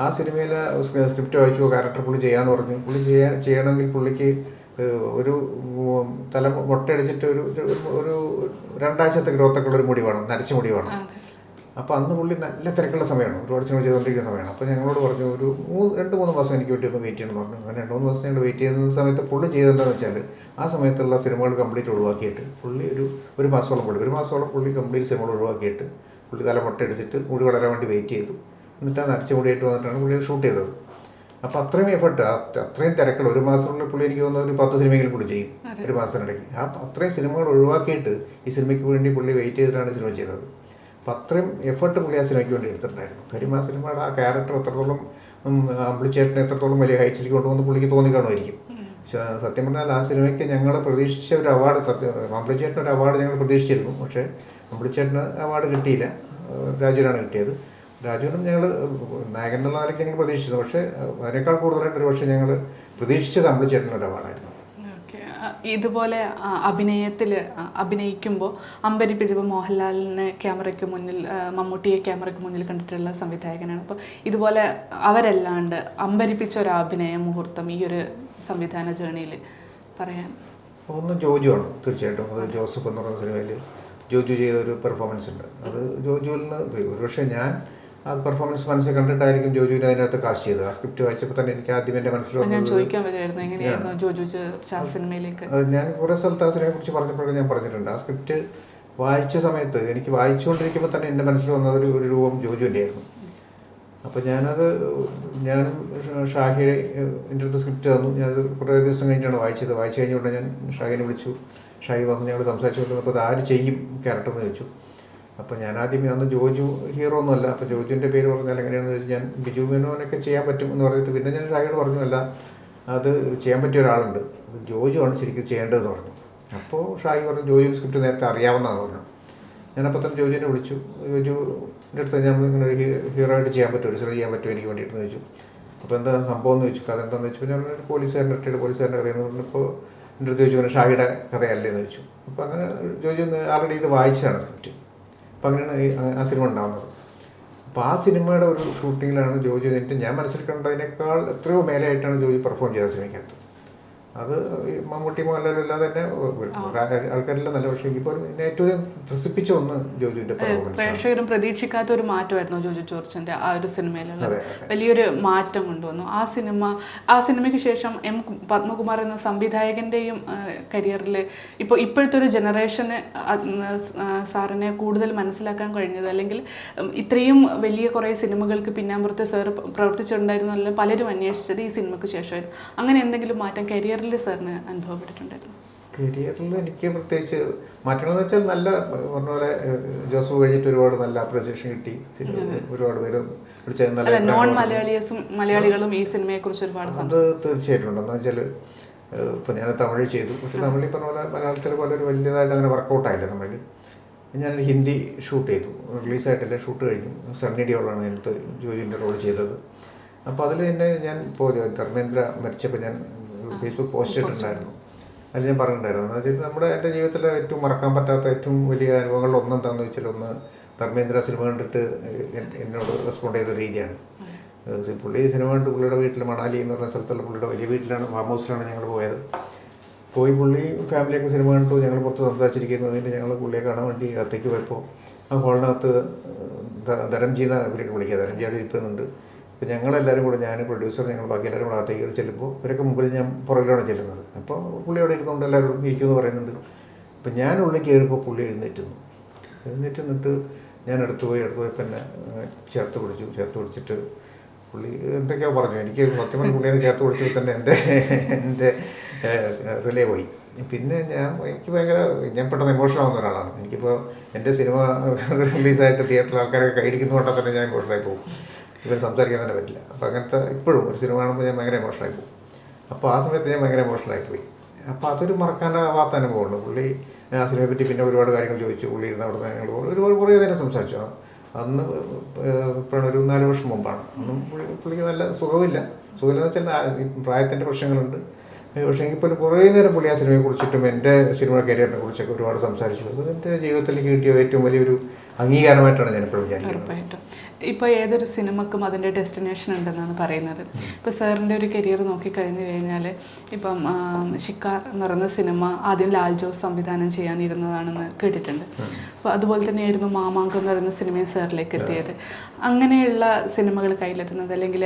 ആ സിനിമയിൽ സ്ക്രിപ്റ്റ് വായിച്ചു, ക്യാരക്ടർ പുള്ളി ചെയ്യാന്ന് പറഞ്ഞു. പുള്ളി ചെയ്യണമെങ്കിൽ പുള്ളിക്ക് ഒരു മുട്ടയടിച്ചിട്ട് ഒരു 2 ആഴ്ചത്തെ ഗ്രോത്തൊക്കെ ഉള്ളൊരു മുടി വേണം, നരച്ച മുടി വേണം. അപ്പോൾ അന്ന് പുള്ളി നല്ല തിരക്കുള്ള സമയമാണ്, ഒരുപാട് സിനിമ ചെയ്തുകൊണ്ടിരിക്കുന്ന സമയമാണ്. അപ്പോൾ ഞങ്ങളോട് പറഞ്ഞു ഒരു 2-3 മാസം എനിക്ക് വേണ്ടി ഒന്ന് വെയിറ്റ് ചെയ്യണമെന്ന് പറഞ്ഞു. അങ്ങനെ 2-3 മാസം ഞങ്ങൾ വെയിറ്റ് ചെയ്യുന്ന സമയത്ത് പുള്ളി ചെയ്തെന്താണെന്ന് വെച്ചാൽ ആ സമയത്തുള്ള സിനിമകൾ കംപ്ലീറ്റ് ഒഴിവാക്കിയിട്ട് പുള്ളി ഒരു മാസത്തോളം പുള്ളി കംപ്ലീറ്റ് സിനിമകൾ ഒഴിവാക്കിയിട്ട് പുള്ളി തല മുട്ടയടിച്ചിട്ട് മുടി വളരാൻ വേണ്ടി വെയിറ്റ് ചെയ്തു. എന്നിട്ട് ആ നരച്ച മുടിയായിട്ട് വന്നിട്ടാണ് പുള്ളി ഷൂട്ട് ചെയ്തത്. അപ്പോൾ അത്രയും എഫർട്ട്, അത്രയും തിരക്കുള്ള 1 മാസത്തിനുള്ളിൽ പുള്ളി എനിക്ക് തോന്നുന്നത് ഒരു 10 സിനിമയെങ്കിലും പുള്ളി ചെയ്യും 1 മാസത്തിനിടയ്ക്ക്. ആ അത്രയും സിനിമകൾ ഒഴിവാക്കിയിട്ട് ഈ സിനിമയ്ക്ക് വേണ്ടി പുള്ളി വെയിറ്റ് ചെയ്തിട്ടാണ് സിനിമ ചെയ്തത്. അപ്പം അത്രയും എഫർട്ട് പുള്ളി ആ സിനിമയ്ക്ക് വേണ്ടി എടുത്തിട്ടുണ്ടായിരുന്നു. കാര്യം ആ സിനിമയുടെ ആ ക്യാരക്ടർ എത്രത്തോളം അമ്പിളിച്ചേട്ടനെ എത്രത്തോളം വലിയ ഹൈറ്റ്സിലേക്ക് കൊണ്ടുവന്ന് പുള്ളിക്ക് തോന്നിക്കാണുമായിരിക്കും. സത്യം പറഞ്ഞാൽ ആ സിനിമയ്ക്ക് ഞങ്ങൾ പ്രതീക്ഷിച്ച ഒരു അവാർഡ്, അമ്പിളിച്ചേട്ടൻ ഒരു അവാർഡ് ഞങ്ങൾ പ്രതീക്ഷിച്ചിരുന്നു. പക്ഷേ അമ്പിളിച്ചേട്ടന് അവാർഡ് കിട്ടിയില്ല, രാജുവിനാണ് കിട്ടിയത്. രാജുവിനും ഞങ്ങൾ നായകൻ എന്നുള്ള നിലയ്ക്ക് എനിക്ക് പ്രതീക്ഷിച്ചിരുന്നു. പക്ഷേ അതിനേക്കാൾ കൂടുതലായിട്ട് ഒരു പക്ഷേ ഞങ്ങൾ പ്രതീക്ഷിച്ചത് അമ്പിളിച്ചേട്ടനൊരു അവാർഡായിരുന്നു. ഇതുപോലെ അഭിനയത്തിൽ അഭിനയിക്കുമ്പോൾ അമ്പരിപ്പിച്ചപ്പോൾ മോഹൻലാലിനെ ക്യാമറയ്ക്ക് മുന്നിൽ, മമ്മൂട്ടിയെ ക്യാമറയ്ക്ക് മുന്നിൽ കണ്ടിട്ടുള്ള സംവിധായകനാണ്. അപ്പോൾ ഇതുപോലെ അവരല്ലാണ്ട് അമ്പരിപ്പിച്ച ഒരു അഭിനയ മുഹൂർത്തം ഈ ഒരു സംവിധാന ജേണിയിൽ പറയാൻ? ഒന്ന് ജോജു ആണ് തീർച്ചയായിട്ടും. അത് ജോസഫ് എന്ന് പറയുന്ന സിനിമയിൽ ജോജു ചെയ്തൊരു പെർഫോമൻസ് ഉണ്ട്. അത് ജോജുവിൽ നിന്ന് ഒരുപക്ഷെ ഞാൻ ആ പെർഫോമൻസ് മനസ്സിൽ കണ്ടിട്ടായിരിക്കും ജോജുവിനെ അതിനകത്ത് കാസ്റ്റ് ചെയ്തത്. ആ സ്ക്രിപ്റ്റ് വായിച്ചപ്പോൾ തന്നെ എനിക്ക് ആദ്യം എൻ്റെ മനസ്സിൽ വന്നത്, ഞാൻ കുറേ സ്ഥലത്ത് ആ സിനിമയെ കുറിച്ച് പറഞ്ഞപ്പോഴൊക്കെ ഞാൻ പറഞ്ഞിട്ടുണ്ട്. ആ സ്ക്രിപ്റ്റ് വായിച്ച സമയത്ത് എനിക്ക് വായിച്ചുകൊണ്ടിരിക്കുമ്പോൾ തന്നെ എൻ്റെ മനസ്സിൽ വന്നത് ഒരു രൂപം ജോജുവിൻ്റെ ആയിരുന്നു. അപ്പോൾ ഞാനും ഷാഹി എൻ്റെ അടുത്ത് സ്ക്രിപ്റ്റ് തന്നു. ഞാനത് കുറേ ദിവസം കഴിഞ്ഞിട്ടാണ് വായിച്ചത്. വായിച്ചു കഴിഞ്ഞുകൊണ്ട് ഞാൻ ഷാഹിനെ വിളിച്ചു. ഷാഹി വന്ന് ഞങ്ങൾ സംസാരിച്ചു കൊണ്ടിരുന്നപ്പോൾ അത് ആര് ചെയ്യും ക്യാരക്ടർ എന്ന് ചോദിച്ചു. അപ്പോൾ ഞാൻ ആദ്യമേ അന്ന് ജോജു ഹീറോ ഒന്നുമല്ല, അപ്പോൾ ജോജുവിൻ്റെ പേര് പറഞ്ഞാൽ എങ്ങനെയാണെന്ന് വെച്ചാൽ ഞാൻ ബിജു മേനോനൊക്കെ ചെയ്യാൻ പറ്റും എന്ന് പറഞ്ഞിട്ട് പിന്നെ ഞാൻ ഷാഹിയോട് പറഞ്ഞു, അല്ല അത് ചെയ്യാൻ പറ്റിയ ഒരാളുണ്ട്, അത് ജോജു ആണ് ശരിക്കും ചെയ്യേണ്ടതെന്ന് പറഞ്ഞു. അപ്പോൾ ഷാഹി പറഞ്ഞു ജോജു സ്ക്രിപ്റ്റ് നേരത്തെ അറിയാവുന്നതാണെന്ന് പറഞ്ഞു. ഞാനപ്പോൾ തന്നെ ജോജുവിനെ വിളിച്ചു. ജോജുവിൻ്റെ അടുത്ത് ഞാൻ ഇങ്ങനെ ഒരു ഹീറോ ആയിട്ട് ചെയ്യാൻ പറ്റുമോ, ഒരു സിനിമ ചെയ്യാൻ പറ്റുമോ എനിക്ക് വേണ്ടിയിട്ട് ചോദിച്ചു. അപ്പോൾ എന്താ സംഭവം എന്ന് ചോദിച്ചു. കഥ എന്താണെന്ന് വെച്ചു. ഞാൻ പോലീസുകാരൻ്റെ റിട്ടയർഡ് പോലീസുകാരൻ്റെ കഥയെന്ന് പറഞ്ഞപ്പോൾ എൻ്റെ അടുത്ത് ചോദിച്ചു, അങ്ങനെ ഷാഹിയുടെ കഥയല്ലേ എന്ന് ചോദിച്ചു. അപ്പോൾ അങ്ങനെ ജോജു ആൾറെഡി ഇത് വായിച്ചതാണ് സ്ക്രിപ്റ്റ്. അപ്പം അങ്ങനെയാണ് ആ സിനിമ ഉണ്ടാകുന്നത്. അപ്പോൾ ആ സിനിമയുടെ ഒരു ഷൂട്ടിങ്ങിലാണ് ജോജു എന്നിട്ട് ഞാൻ മനസ്സിൽ കണ്ടതിനേക്കാൾ എത്രയോ മേലെയായിട്ടാണ് ജോജു പെർഫോം ചെയ്ത സിനിമയ്ക്കകത്ത്. അത് ഈ മമ്മൂട്ടി മോഹൻലാലും അല്ലാതെ തന്നെ ആൾക്കാരെല്ലാം നല്ല, പക്ഷേ ഇപ്പോൾ എന്നെ ഏറ്റവും ത്രസിപ്പിച്ച ഒന്ന് ജോജുവിൻ്റെ പെർഫോമൻസ്. പ്രേക്ഷകരും പ്രതീക്ഷിക്കാത്ത ഒരു മാറ്റമായിരുന്നു ജോജു ജോർജിന്റെ ആ ഒരു സിനിമയിലുള്ളത്. വലിയൊരു മാറ്റം കൊണ്ടുവന്നു ആ സിനിമയ്ക്ക് ശേഷം എം പത്മകുമാർ എന്ന സംവിധായകന്റെയും കരിയറിൽ ഇപ്പോഴത്തെ ഒരു ജനറേഷന് സാറിനെ കൂടുതൽ മനസ്സിലാക്കാൻ കഴിഞ്ഞത്, അല്ലെങ്കിൽ ഇത്രയും വലിയ കുറേ സിനിമകൾക്ക് പിന്നാമ്പുറത്ത് സാർ പ്രവർത്തിച്ചിട്ടുണ്ടായിരുന്നല്ലോ പലരും അന്വേഷിച്ചത് ഈ സിനിമയ്ക്ക് ശേഷമായിരുന്നു. അങ്ങനെ എന്തെങ്കിലും മാറ്റം കരിയറിൽ സാറിന് അനുഭവപ്പെട്ടിട്ടുണ്ടായിരുന്നു? കരിയറിൽ എനിക്ക് പ്രത്യേകിച്ച് മാറ്റങ്ങളെന്ന് വെച്ചാൽ നല്ല പറഞ്ഞ പോലെ ജോസഫ് കഴിഞ്ഞിട്ട് ഒരുപാട് നല്ല അപ്രിസിയേഷൻ കിട്ടി, ഒരുപാട് പേര് വിളിച്ചത് നല്ല നോൺ മലയാളികളും ഈ സിനിമയെ കുറിച്ച് ഒരുപാട് അത് തീർച്ചയായിട്ടും ഉണ്ട്. എന്താ വെച്ചാൽ ഇപ്പോൾ ഞാൻ തമിഴ് ചെയ്തു, പക്ഷെ തമിഴിൽ പറഞ്ഞ പോലെ മലയാളത്തിൽ പോലെ ഒരു വലിയതായിട്ട് അങ്ങനെ വർക്കൗട്ടായില്ല തമിഴിൽ. ഞാനൊരു ഹിന്ദി ഷൂട്ട് ചെയ്തു, റിലീസായിട്ടില്ല, ഷൂട്ട് കഴിഞ്ഞു. സണ്ണി ഡിയോളാണ് എനിക്ക് ജോജിൻ്റെ റോൾ ചെയ്തത്. അപ്പോൾ അതിൽ തന്നെ ഞാൻ ഇപ്പോൾ ധർമ്മേന്ദ്ര മരിച്ചപ്പോൾ ഞാൻ ഫേസ്ബുക്ക് പോസ്റ്റ് ഇട്ടിട്ടുണ്ടായിരുന്നു. അതിൽ ഞാൻ പറഞ്ഞിട്ടുണ്ടായിരുന്നു എന്ന് വെച്ചാൽ എൻ്റെ ജീവിതത്തിലെ ഏറ്റവും മറക്കാൻ പറ്റാത്ത ഏറ്റവും വലിയ അനുഭവങ്ങളിൽ ഒന്നെന്താണെന്ന് വെച്ചാൽ, ഒന്ന് ധർമ്മേന്ദ്ര സിനിമ കണ്ടിട്ട് എന്നോട് റെസ്പോണ്ട് ചെയ്ത രീതിയാണ്. പുള്ളി സിനിമ കണ്ട് പുള്ളിയുടെ വീട്ടിൽ മണാലി എന്ന് പറഞ്ഞ സ്ഥലത്തുള്ള പുള്ളിയുടെ വലിയ വീട്ടിലാണ്, ഫാം ഹൗസിലാണ് ഞങ്ങൾ പോയത്. പോയി പുള്ളി ഫാമിലിയൊക്കെ സിനിമ കണ്ടു, ഞങ്ങൾ പുറത്ത് സംസാരിച്ചിരിക്കുന്നതിന് ഞങ്ങൾ പുള്ളിയെ കാണാൻ വേണ്ടി അകത്തേക്ക് പോയപ്പോൾ ആ ഹോളിനകത്ത് ധരംജീന ഇവരൊക്കെ വിളിക്കുക, ധരംജി അവിടെ ഇരിക്കുന്നുണ്ട്. അപ്പോൾ ഞങ്ങളെല്ലാവരും കൂടെ, ഞാൻ പ്രൊഡ്യൂസർ, ഞങ്ങൾ ബാക്കി എല്ലാവരും കൂടെ അകത്തേക്ക് കയറി ചെല്ലുമ്പോൾ ഇവരൊക്കെ മുമ്പിൽ ഞാൻ പുറകിലാണ് ചെല്ലുന്നത്. അപ്പോൾ പുള്ളി അവിടെ ഇരുന്നുകൊണ്ട് എല്ലാവരും ഇരിക്കുമെന്ന് പറയുന്നുണ്ട്. അപ്പോൾ ഞാൻ ഉള്ളിൽ കയറിയപ്പോൾ പുള്ളി എഴുന്നേറ്റ് നിന്നിട്ട് ഞാൻ അടുത്ത് പോയപ്പോൾ എന്നെ ചേർത്ത് പിടിച്ചിട്ട് പുള്ളി എന്തൊക്കെയോ പറഞ്ഞു. എനിക്ക് സത്യമായി പുള്ളിയെ ചേർത്ത് പിടിച്ചപ്പോൾ തന്നെ എൻ്റെ റിലേ പോയി. പിന്നെ എനിക്ക് ഞാൻ പെട്ടെന്ന് ഇമോഷണൽ ആവുന്ന ഒരാളാണ്. എനിക്കിപ്പോൾ എൻ്റെ സിനിമ റിലീസായിട്ട് തിയേറ്ററിൽ ആൾക്കാരൊക്കെ കൈയടിക്കുന്നതുകൊണ്ടാൽ തന്നെ ഞാൻ ഇമോഷണലായി പോകും. ഇവർ സംസാരിക്കാൻ തന്നെ പറ്റില്ല. അപ്പോൾ അങ്ങനത്തെ ഇപ്പോഴും ഒരു സിനിമ കാണുമ്പോൾ ഞാൻ ഭയങ്കര ഇമോഷണലായി പോകും. അപ്പോൾ ആ സമയത്ത് ഞാൻ ഭയങ്കര ഇമോഷണലായി പോയി. അപ്പോൾ അതൊരു മറക്കാനാവാത്ത അനുഭവമാണ്. പുള്ളി ആ സിനിമയെ പറ്റി പിന്നെ ഒരുപാട് കാര്യങ്ങൾ ചോദിച്ചു. പുള്ളി ഇരുന്ന് അവിടെ ഞങ്ങൾ ഒരുപാട് കുറേ നേരം സംസാരിച്ചു. അന്ന് ഇപ്പോഴാണ് ഒരു 4 വർഷം മുമ്പാണ്. അന്നും പുള്ളിക്ക് നല്ല സുഖമില്ലെന്ന് വെച്ചാൽ പ്രായത്തിൻ്റെ പ്രശ്നങ്ങളുണ്ട്. പക്ഷേ എങ്കിൽ പോലും കുറേ നേരം പുള്ളി ആ സിനിമയെ കുറിച്ചിട്ടും എൻ്റെ സിനിമ കരിയറിനെ കുറിച്ചൊക്കെ ഒരുപാട് സംസാരിച്ചു. അത് എൻ്റെ ജീവിതത്തിലേക്ക് കിട്ടിയ ഏറ്റവും വലിയൊരു അംഗീകാരമായിട്ടാണ് ഞാനിപ്പോഴും വിചാരിക്കുന്നത്. ഉറപ്പായിട്ടും. ഇപ്പോൾ ഏതൊരു സിനിമക്കും അതിൻ്റെ ഡെസ്റ്റിനേഷൻ ഉണ്ടെന്നാണ് പറയുന്നത്. ഇപ്പോൾ സാറിൻ്റെ ഒരു കരിയർ നോക്കിക്കഴിഞ്ഞു കഴിഞ്ഞാൽ ഇപ്പം ഷിക്കാർ എന്ന് പറയുന്ന സിനിമ ആദ്യം ലാൽ ജോസ് സംവിധാനം ചെയ്യാനിരുന്നതാണെന്ന് കേട്ടിട്ടുണ്ട്. അപ്പോൾ അതുപോലെ തന്നെയായിരുന്നു മാമാങ്കം എന്ന് പറയുന്ന സിനിമയും സാറിലേക്ക് എത്തിയത്. അങ്ങനെയുള്ള സിനിമകൾ കയ്യിലെത്തുന്നത്, അല്ലെങ്കിൽ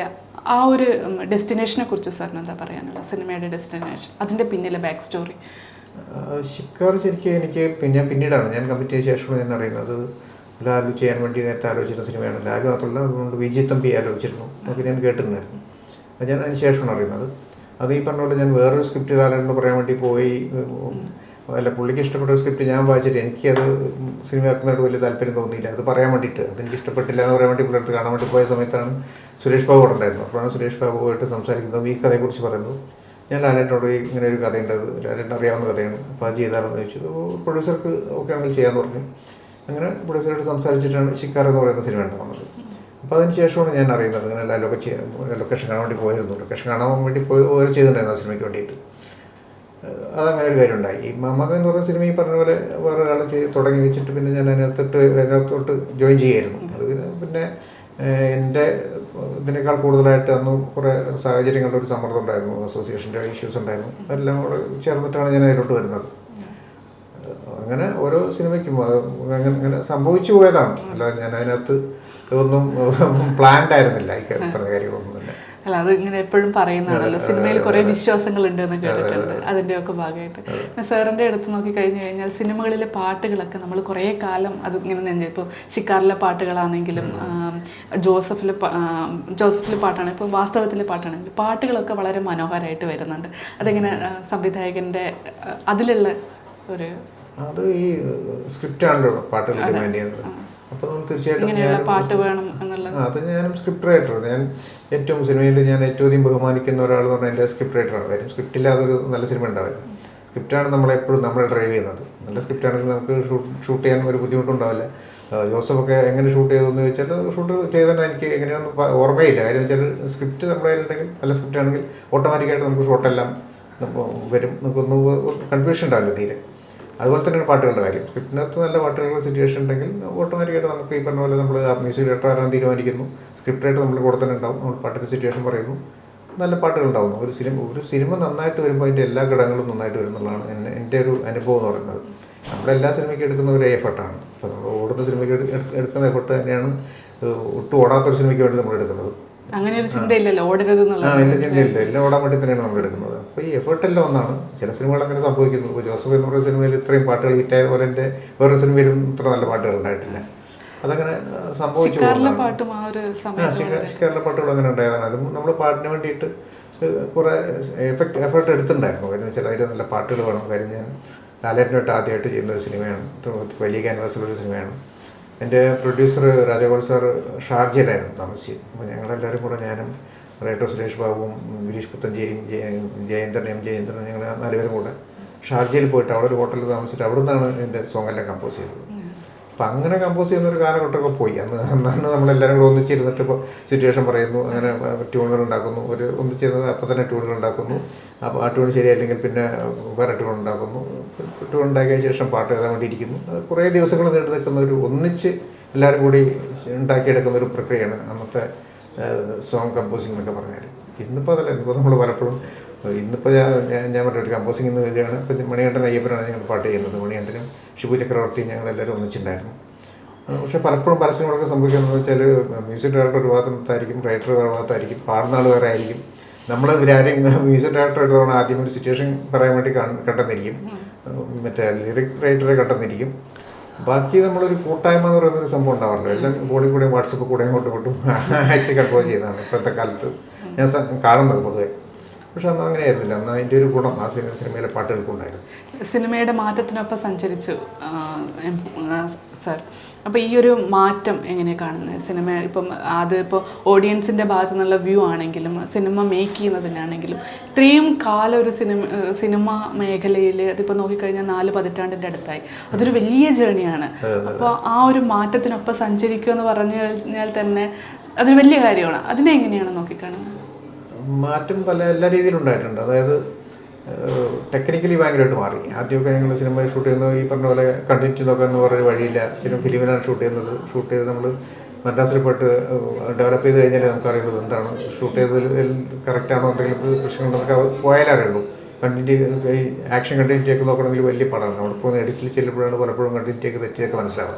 ആ ഒരു ഡെസ്റ്റിനേഷനെ കുറിച്ച് സാറിന് എന്താ പറയാനുള്ളത്? സിനിമയുടെ ഡെസ്റ്റിനേഷൻ, അതിൻ്റെ പിന്നിലെ ബാക്ക് സ്റ്റോറി. ഷിക്കാർ ശരിക്കും എനിക്ക് പിന്നീടാണ്, ഞാൻ കമ്മിറ്റ് ചെയ്ത ശേഷമാണ് ഞാൻ അറിയുന്നത്. ലാലു ചെയ്യാൻ വേണ്ടി നേരത്തെ ആലോചിച്ചിരുന്ന സിനിമയാണ്. ലാലു മാത്രമല്ല, അതുകൊണ്ട് വിജയ് തമ്പി ആലോചിച്ചിരുന്നു. അതൊക്കെ ഞാൻ കേട്ടിരുന്നായിരുന്നു. അത് ഞാൻ അതിന് ശേഷമാണ് അറിയുന്നത്. അത് ഈ പറഞ്ഞ പോലെ ഞാൻ വേറൊരു സ്ക്രിപ്റ്റ് ലാലെന്ന് പറയാൻ വേണ്ടി പോയി. അല്ല, പുള്ളിക്ക് ഇഷ്ടപ്പെട്ട ഒരു സ്ക്രിപ്റ്റ് ഞാൻ വായിച്ചിട്ട് എനിക്കത് സിനിമയാക്കുന്നതായിട്ട് വലിയ താല്പര്യം തോന്നിയില്ല. അത് പറയാൻ വേണ്ടിയിട്ട്, അതെനിക്ക് ഇഷ്ടപ്പെട്ടില്ല എന്ന് പറയാൻ വേണ്ടി പുള്ളിയെടുത്ത് കാണാൻ വേണ്ടി പോയ സമയത്താണ് സുരേഷ് ബാബു ഉണ്ടായിരുന്നു. അപ്പോഴാണ് സുരേഷ് ബാബുമായിട്ട് സംസാരിക്കുന്നത്, ഈ കഥയെക്കുറിച്ച് പറയുന്നത്. ഞാൻ ലാലേട്ടനോട് ഇങ്ങനെ ഒരു കഥയുണ്ട്, ലാലേട്ടൻ അറിയാവുന്ന കഥയാണ്, അപ്പോൾ അത് ചെയ്താലെന്ന് ചോദിച്ചു. പ്രൊഡ്യൂസർക്ക് ഓക്കെ ആണെങ്കിൽ ചെയ്യാമെന്ന് പറഞ്ഞു. അങ്ങനെ പ്രൊഡ്യൂസറായിട്ട് സംസാരിച്ചിട്ടാണ് ഷിക്കാർ എന്ന് പറയുന്ന സിനിമ ഉണ്ടാകുന്നത്. അപ്പോൾ അതിന് ശേഷമാണ് ഞാൻ അറിയുന്നത്. അങ്ങനെ ലൊക്കേഷൻ കാണാൻ വേണ്ടി പോയിരുന്നു. ലൊക്കേഷൻ കാണാൻ വേണ്ടി ഓരോ ചെയ്തിട്ടുണ്ടായിരുന്നു ആ സിനിമയ്ക്ക് വേണ്ടിയിട്ട്. അതങ്ങനെ ഒരു കാര്യം ഉണ്ടായി. ഈ മാമാങ്കം എന്ന് പറയുന്ന സിനിമ ഈ പറഞ്ഞ പോലെ വേറെ ഒരാൾ തുടങ്ങി വെച്ചിട്ട് പിന്നെ ഞാൻ അതിനകത്തോട്ട് ജോയിൻ ചെയ്യായിരുന്നു. അത് പിന്നെ എൻ്റെ ഇതിനേക്കാൾ കൂടുതലായിട്ട് അന്ന് കുറേ സാഹചര്യങ്ങളുടെ ഒരു സമ്മർദ്ദം ഉണ്ടായിരുന്നു, അസോസിയേഷൻ്റെ ഇഷ്യൂസ് ഉണ്ടായിരുന്നു. അതെല്ലാം കൂടെ ചേർന്നിട്ടാണ് ഞാൻ അതിലോട്ട് വരുന്നത്. അങ്ങനെ ഓരോ സിനിമയ്ക്കും അങ്ങനെ സംഭവിച്ചു പോയതാണ്. അല്ലാതെ ഞാൻ അതിനകത്ത് ഒന്നും പ്ലാൻഡ് ആയിരുന്നില്ല ഈ പറഞ്ഞ കാര്യങ്ങളൊന്നും തന്നെ. അല്ല, അത് ഇങ്ങനെ എപ്പോഴും പറയുന്നതാണല്ലോ, സിനിമയിൽ കുറേ വിശ്വാസങ്ങൾ ഉണ്ട് എന്ന് കേട്ടിട്ടുണ്ട്. അതിൻ്റെയൊക്കെ ഭാഗമായിട്ട് സാറിൻ്റെ അടുത്ത് നോക്കി കഴിഞ്ഞു കഴിഞ്ഞാൽ സിനിമകളിലെ പാട്ടുകളൊക്കെ നമ്മൾ കുറേ കാലം അത് ഇങ്ങനെ നെഞ്ച്, ഇപ്പോൾ ഷിക്കാറിലെ പാട്ടുകളാണെങ്കിലും ജോസഫിലെ പാട്ടാണ്, ഇപ്പോൾ വാസ്തവത്തിലെ പാട്ടാണെങ്കിലും പാട്ടുകളൊക്കെ വളരെ മനോഹരമായിട്ട് വരുന്നുണ്ട്. അതെങ്ങനെ സംവിധായകൻ്റെ അതിലുള്ള ഒരു അത് ഈ സ്ക്രിപ്റ്റാണല്ലോ പാട്ടുകൾ ഡിമാൻഡ് ചെയ്യുന്നത്. അപ്പോൾ നമ്മൾ തീർച്ചയായിട്ടും പാട്ട് വേണം എന്നുള്ളത്. അത് ഞാനും സ്ക്രിപ്റ്റ് റൈറ്ററാണ്. ഞാൻ ഏറ്റവും സിനിമയിൽ ഞാൻ ഏറ്റവും അധികം ബഹുമാനിക്കുന്ന ഒരാൾ എന്ന് പറഞ്ഞാൽ എൻ്റെ സ്ക്രിപ്റ്റ് റൈറ്ററാണ്. കാര്യം സ്ക്രിപ്റ്റില്ലാതെ ഒരു നല്ല സിനിമ ഉണ്ടാവില്ല. സ്ക്രിപ്റ്റാണ് നമ്മളെപ്പോഴും നമ്മളെ ഡ്രൈവ് ചെയ്യുന്നത്. നല്ല സ്ക്രിപ്റ്റ് ആണെങ്കിൽ നമുക്ക് ഷൂട്ട് ചെയ്യാൻ ഒരു ബുദ്ധിമുട്ടുണ്ടാവില്ല. ജോസഫൊക്കെ എങ്ങനെ ഷൂട്ട് ചെയ്തതെന്ന് ചോദിച്ചാൽ ഷൂട്ട് ചെയ്താൽ എനിക്ക് എങ്ങനെയൊന്നും ഓർമ്മയില്ല. കാര്യം വെച്ചാൽ സ്ക്രിപ്റ്റ് നമ്മുടെ കയ്യിലുണ്ടെങ്കിൽ, നല്ല സ്ക്രിപ്റ്റ് ആണെങ്കിൽ ഓട്ടോമാറ്റിക്കായിട്ട് നമുക്ക് ഷോട്ടെല്ലാം വരും. നമുക്കൊന്നും കൺഫ്യൂഷൻ ഉണ്ടാവില്ല തീരെ. അതുപോലെ തന്നെയാണ് പാട്ടുകളുടെ കാര്യം. സ്ക്രിപ്റ്റിനകത്ത് നല്ല പാട്ടുകളുടെ സിറ്റുവേഷൻ ഉണ്ടെങ്കിൽ ഓട്ടോമാറ്റിക്കായിട്ട് നമുക്ക് ഈ പറഞ്ഞ പോലെ നമ്മൾ മ്യൂസിക് ഡയറക്ടർ ആരാൻ തീരുമാനിക്കുന്നു, സ്ക്രിപ്റ്റായിട്ട് നമ്മൾ കൂടെ തന്നെ ഉണ്ടാവും. നമ്മൾ പാട്ടിൻ്റെ സിറ്റുവേഷൻ പറയുന്നു, നല്ല പാട്ടുകളുണ്ടാവുന്നു. ഒരു സിനിമ നന്നായിട്ട് വരുമ്പോൾ അതിൻ്റെ എല്ലാ ഘടകങ്ങളും നന്നായിട്ട് വരുന്നുള്ളതാണ് എൻ്റെ ഒരു അനുഭവം എന്ന് പറയുന്നത്. നമ്മളെല്ലാ സിനിമയ്ക്ക് എടുക്കുന്ന ഒരു എഫർട്ടാണ്. അപ്പോൾ നമ്മൾ ഓടുന്ന സിനിമയ്ക്ക് എടുക്കുന്ന എഫർട്ട് തന്നെയാണ് ഒട്ടും ഓടാത്തൊരു സിനിമയ്ക്ക് വേണ്ടി നമ്മൾ എടുക്കുന്നത്. അങ്ങനെ ഒരു ചിന്തയില്ലല്ലോ ഓടരുത് എന്നുള്ള. ഇല്ല, ചിന്തയില്ല, എല്ലാം ഓടാൻ വേണ്ടി തന്നെയാണ് നമ്മൾ എടുക്കുന്നത്. അപ്പോൾ ഈ എഫേർട്ടെല്ലാം ഒന്നാണ്. ചില സിനിമകൾ അങ്ങനെ സംഭവിക്കുന്നു. ഇപ്പോൾ ജോസഫ് എന്ന് പറയുന്ന സിനിമയിൽ ഇത്രയും പാട്ടുകൾ ഹിറ്റായ പോലെ എൻ്റെ വേറൊരു സിനിമയിലും ഇത്ര നല്ല പാട്ടുകൾ ഉണ്ടായിട്ടില്ല. അതങ്ങനെ സംഭവിച്ചു. ശിക്കാറിലെ പാട്ടും ആ ഒരു ശിക്കാറിലെ പാട്ടുകൾ അങ്ങനെ ഉണ്ടായതാണ്. അതും നമ്മൾ പാട്ടിന് വേണ്ടിയിട്ട് കുറേ എഫേർട്ട് എടുത്തിട്ടുണ്ടായിരുന്നു. കാര്യം വെച്ചാൽ അതിൽ നല്ല പാട്ടുകൾ വേണം. കാര്യം ഞാൻ ലാലേട്ടനായിട്ട് ആദ്യമായിട്ട് ചെയ്യുന്നൊരു സിനിമയാണ്, വലിയ ക്യാൻവാസിലൊരു സിനിമയാണ്. എൻ്റെ പ്രൊഡ്യൂസർ രാജഗോപാൽ സാർ ഷാർജയിലായിരുന്നു താമസിച്ചത്. അപ്പോൾ ഞങ്ങളെല്ലാവരും കൂടെ, ഞാനും റൈറ്റർ സുരേഷ് ബാബുവും ഗിരീഷ് പുത്തഞ്ചേരിയും ജയേന്ദ്രൻ ഞങ്ങൾ 4 പേരും കൂടെ ഷാർജയിൽ പോയിട്ട് അവിടെ ഒരു ഹോട്ടലിൽ താമസിച്ചിട്ട് അവിടെ നിന്നാണ് എൻ്റെ സോങ് എല്ലാം കമ്പോസ് ചെയ്തത്. അപ്പം അങ്ങനെ കമ്പോസ് ചെയ്യുന്നൊരു കാലഘട്ടമൊക്കെ പോയി. അന്നാണ് നമ്മളെല്ലാവരും കൂടെ ഒന്നിച്ചിരുന്നിട്ട് ഇപ്പോൾ സിറ്റുവേഷൻ പറയുന്നു, അങ്ങനെ ട്യൂണുകൾ ഉണ്ടാക്കുന്നു, ഒന്നിച്ചിരുന്നത് അപ്പോൾ തന്നെ ട്യൂണുകൾ ഉണ്ടാക്കുന്നു. അപ്പോൾ ആ ട്യൂൺ ശരിയല്ലെങ്കിൽ പിന്നെ വേറെ ട്യൂൺ ഉണ്ടാക്കുന്നു. ട്യൂൺ ഉണ്ടാക്കിയ ശേഷം പാട്ട് എഴുതാൻ വേണ്ടി ഇരിക്കുന്നു. അത് കുറേ ദിവസങ്ങൾ നീണ്ടു നിൽക്കുന്ന ഒന്നിച്ച് എല്ലാവരും കൂടി ഉണ്ടാക്കിയെടുക്കുന്ന ഒരു പ്രക്രിയയാണ് അന്നത്തെ സോങ് കമ്പോസിങ് എന്നൊക്കെ പറഞ്ഞാൽ. ഇന്നിപ്പോൾ അതല്ല, ഇന്നിപ്പോൾ നമ്മൾ പലപ്പോഴും ഇന്നിപ്പോൾ ഞാൻ പറഞ്ഞൊരു കമ്പോസിങ് എന്ന് വരികയാണ്. ഇപ്പം മണികണ്ഠൻ അയ്യപ്പനാണ് ഞങ്ങൾ പാട്ട് ചെയ്യുന്നത്. മണികണ്ഠനും ഷിബു ചക്രവർത്തിയും ഞങ്ങളെല്ലാവരും ഒന്നിച്ചുണ്ടായിരുന്നു. പക്ഷേ പലപ്പോഴും പല സിനിമകളൊക്കെ സംഭവിക്കുന്നത് വെച്ചാൽ മ്യൂസിക് ഡയറക്ടർ ഒരു ഭാഗത്തായിരിക്കും, റൈറ്റർ വേറെ ഭാഗത്തായിരിക്കും, പാടുന്ന ആൾ വേറെ ആയിരിക്കും. നമ്മൾ ഇവരാരെയും മ്യൂസിക് ഡയറക്ടർ എടുത്തോണം ആദ്യം ഒരു സിറ്റുവേഷൻ പറയാൻ വേണ്ടി കണ്ടെന്നിരിക്കും, മറ്റേ ലിറിക് റൈറ്ററെ കണ്ടെന്നിരിക്കും. ബാക്കി നമ്മളൊരു കൂട്ടായ്മ എന്ന് പറയുന്നൊരു സംഭവം ഉണ്ടാവാറില്ല. എല്ലാം കൂടെയും വാട്സപ്പ് കൂടെ അങ്ങോട്ടും അയച്ച് കമ്പോസ് ചെയ്യുന്നതാണ് ഇപ്പോഴത്തെ കാലത്ത് ഞാൻ കാണുന്നത് പൊതുവെ. പക്ഷെ അന്ന് അങ്ങനെയായിരുന്നില്ല. അന്ന് അതിൻ്റെ ഒരു ഗുണം ആ സിനിമയിലെ പാട്ടുകൾക്കുണ്ടായിരുന്നു. സിനിമയുടെ മാറ്റത്തിനൊപ്പം സഞ്ചരിച്ചു സാർ. അപ്പോൾ ഈ ഒരു മാറ്റം എങ്ങനെയാണ് കാണുന്നത്? സിനിമ ഇപ്പം അതിപ്പോൾ ഓഡിയൻസിൻ്റെ ഭാഗത്തു നിന്നുള്ള വ്യൂ ആണെങ്കിലും സിനിമ മേക്ക് ചെയ്യുന്നതിനാണെങ്കിലും ഇത്രയും കാലം ഒരു സിനിമ മേഖലയിൽ അതിപ്പോൾ നോക്കിക്കഴിഞ്ഞാൽ 4 പതിറ്റാണ്ടിൻ്റെ അടുത്തായി. അതൊരു വലിയ ജേണിയാണ്. അപ്പോൾ ആ ഒരു മാറ്റത്തിനൊപ്പം സഞ്ചരിക്കുക എന്ന് പറഞ്ഞു കഴിഞ്ഞാൽ തന്നെ അതൊരു വലിയ കാര്യമാണ്. അതിനെ എങ്ങനെയാണ് നോക്കിക്കാണുന്നത്? മാറ്റം എല്ലാ രീതിയിലും ഉണ്ടായിട്ടുണ്ട്. അതായത് ടെക്നിക്കലി ഭയങ്കരമായിട്ട് മാറി. ആദ്യമൊക്കെ ഞങ്ങൾ സിനിമ ഷൂട്ട് ചെയ്യുന്നത് ഈ പറഞ്ഞ പോലെ കണ്ടിന്യൂ നോക്കാമെന്ന് പറഞ്ഞൊരു വഴിയില്ല. ഫിലിമിനാണ് ഷൂട്ട് ചെയ്ത് നമ്മൾ മദ്രാസിൽ പോയിട്ട് ഡെവലപ്പ് ചെയ്ത് കഴിഞ്ഞാൽ നമുക്കറിയുന്നത് എന്താണ് ഷൂട്ട് ചെയ്തതിൽ കറക്റ്റാണോ, എന്തെങ്കിലും പ്രശ്നങ്ങളൊക്കെ പോയാലേ അറിയുള്ളൂ. കണ്ടിന്യൂ ഈ ആക്ഷൻ കണ്ടിന്യൂറ്റി ഒക്കെ നോക്കണമെങ്കിൽ വലിയ പടമാണ്. അവിടെ പോകുന്ന എഡിറ്റിൽ ചെല്ലുമ്പോഴാണ് പലപ്പോഴും കണ്ടിന്യൂറ്റി ഒക്കെ തെറ്റിയൊക്കെ മനസ്സിലാവുക.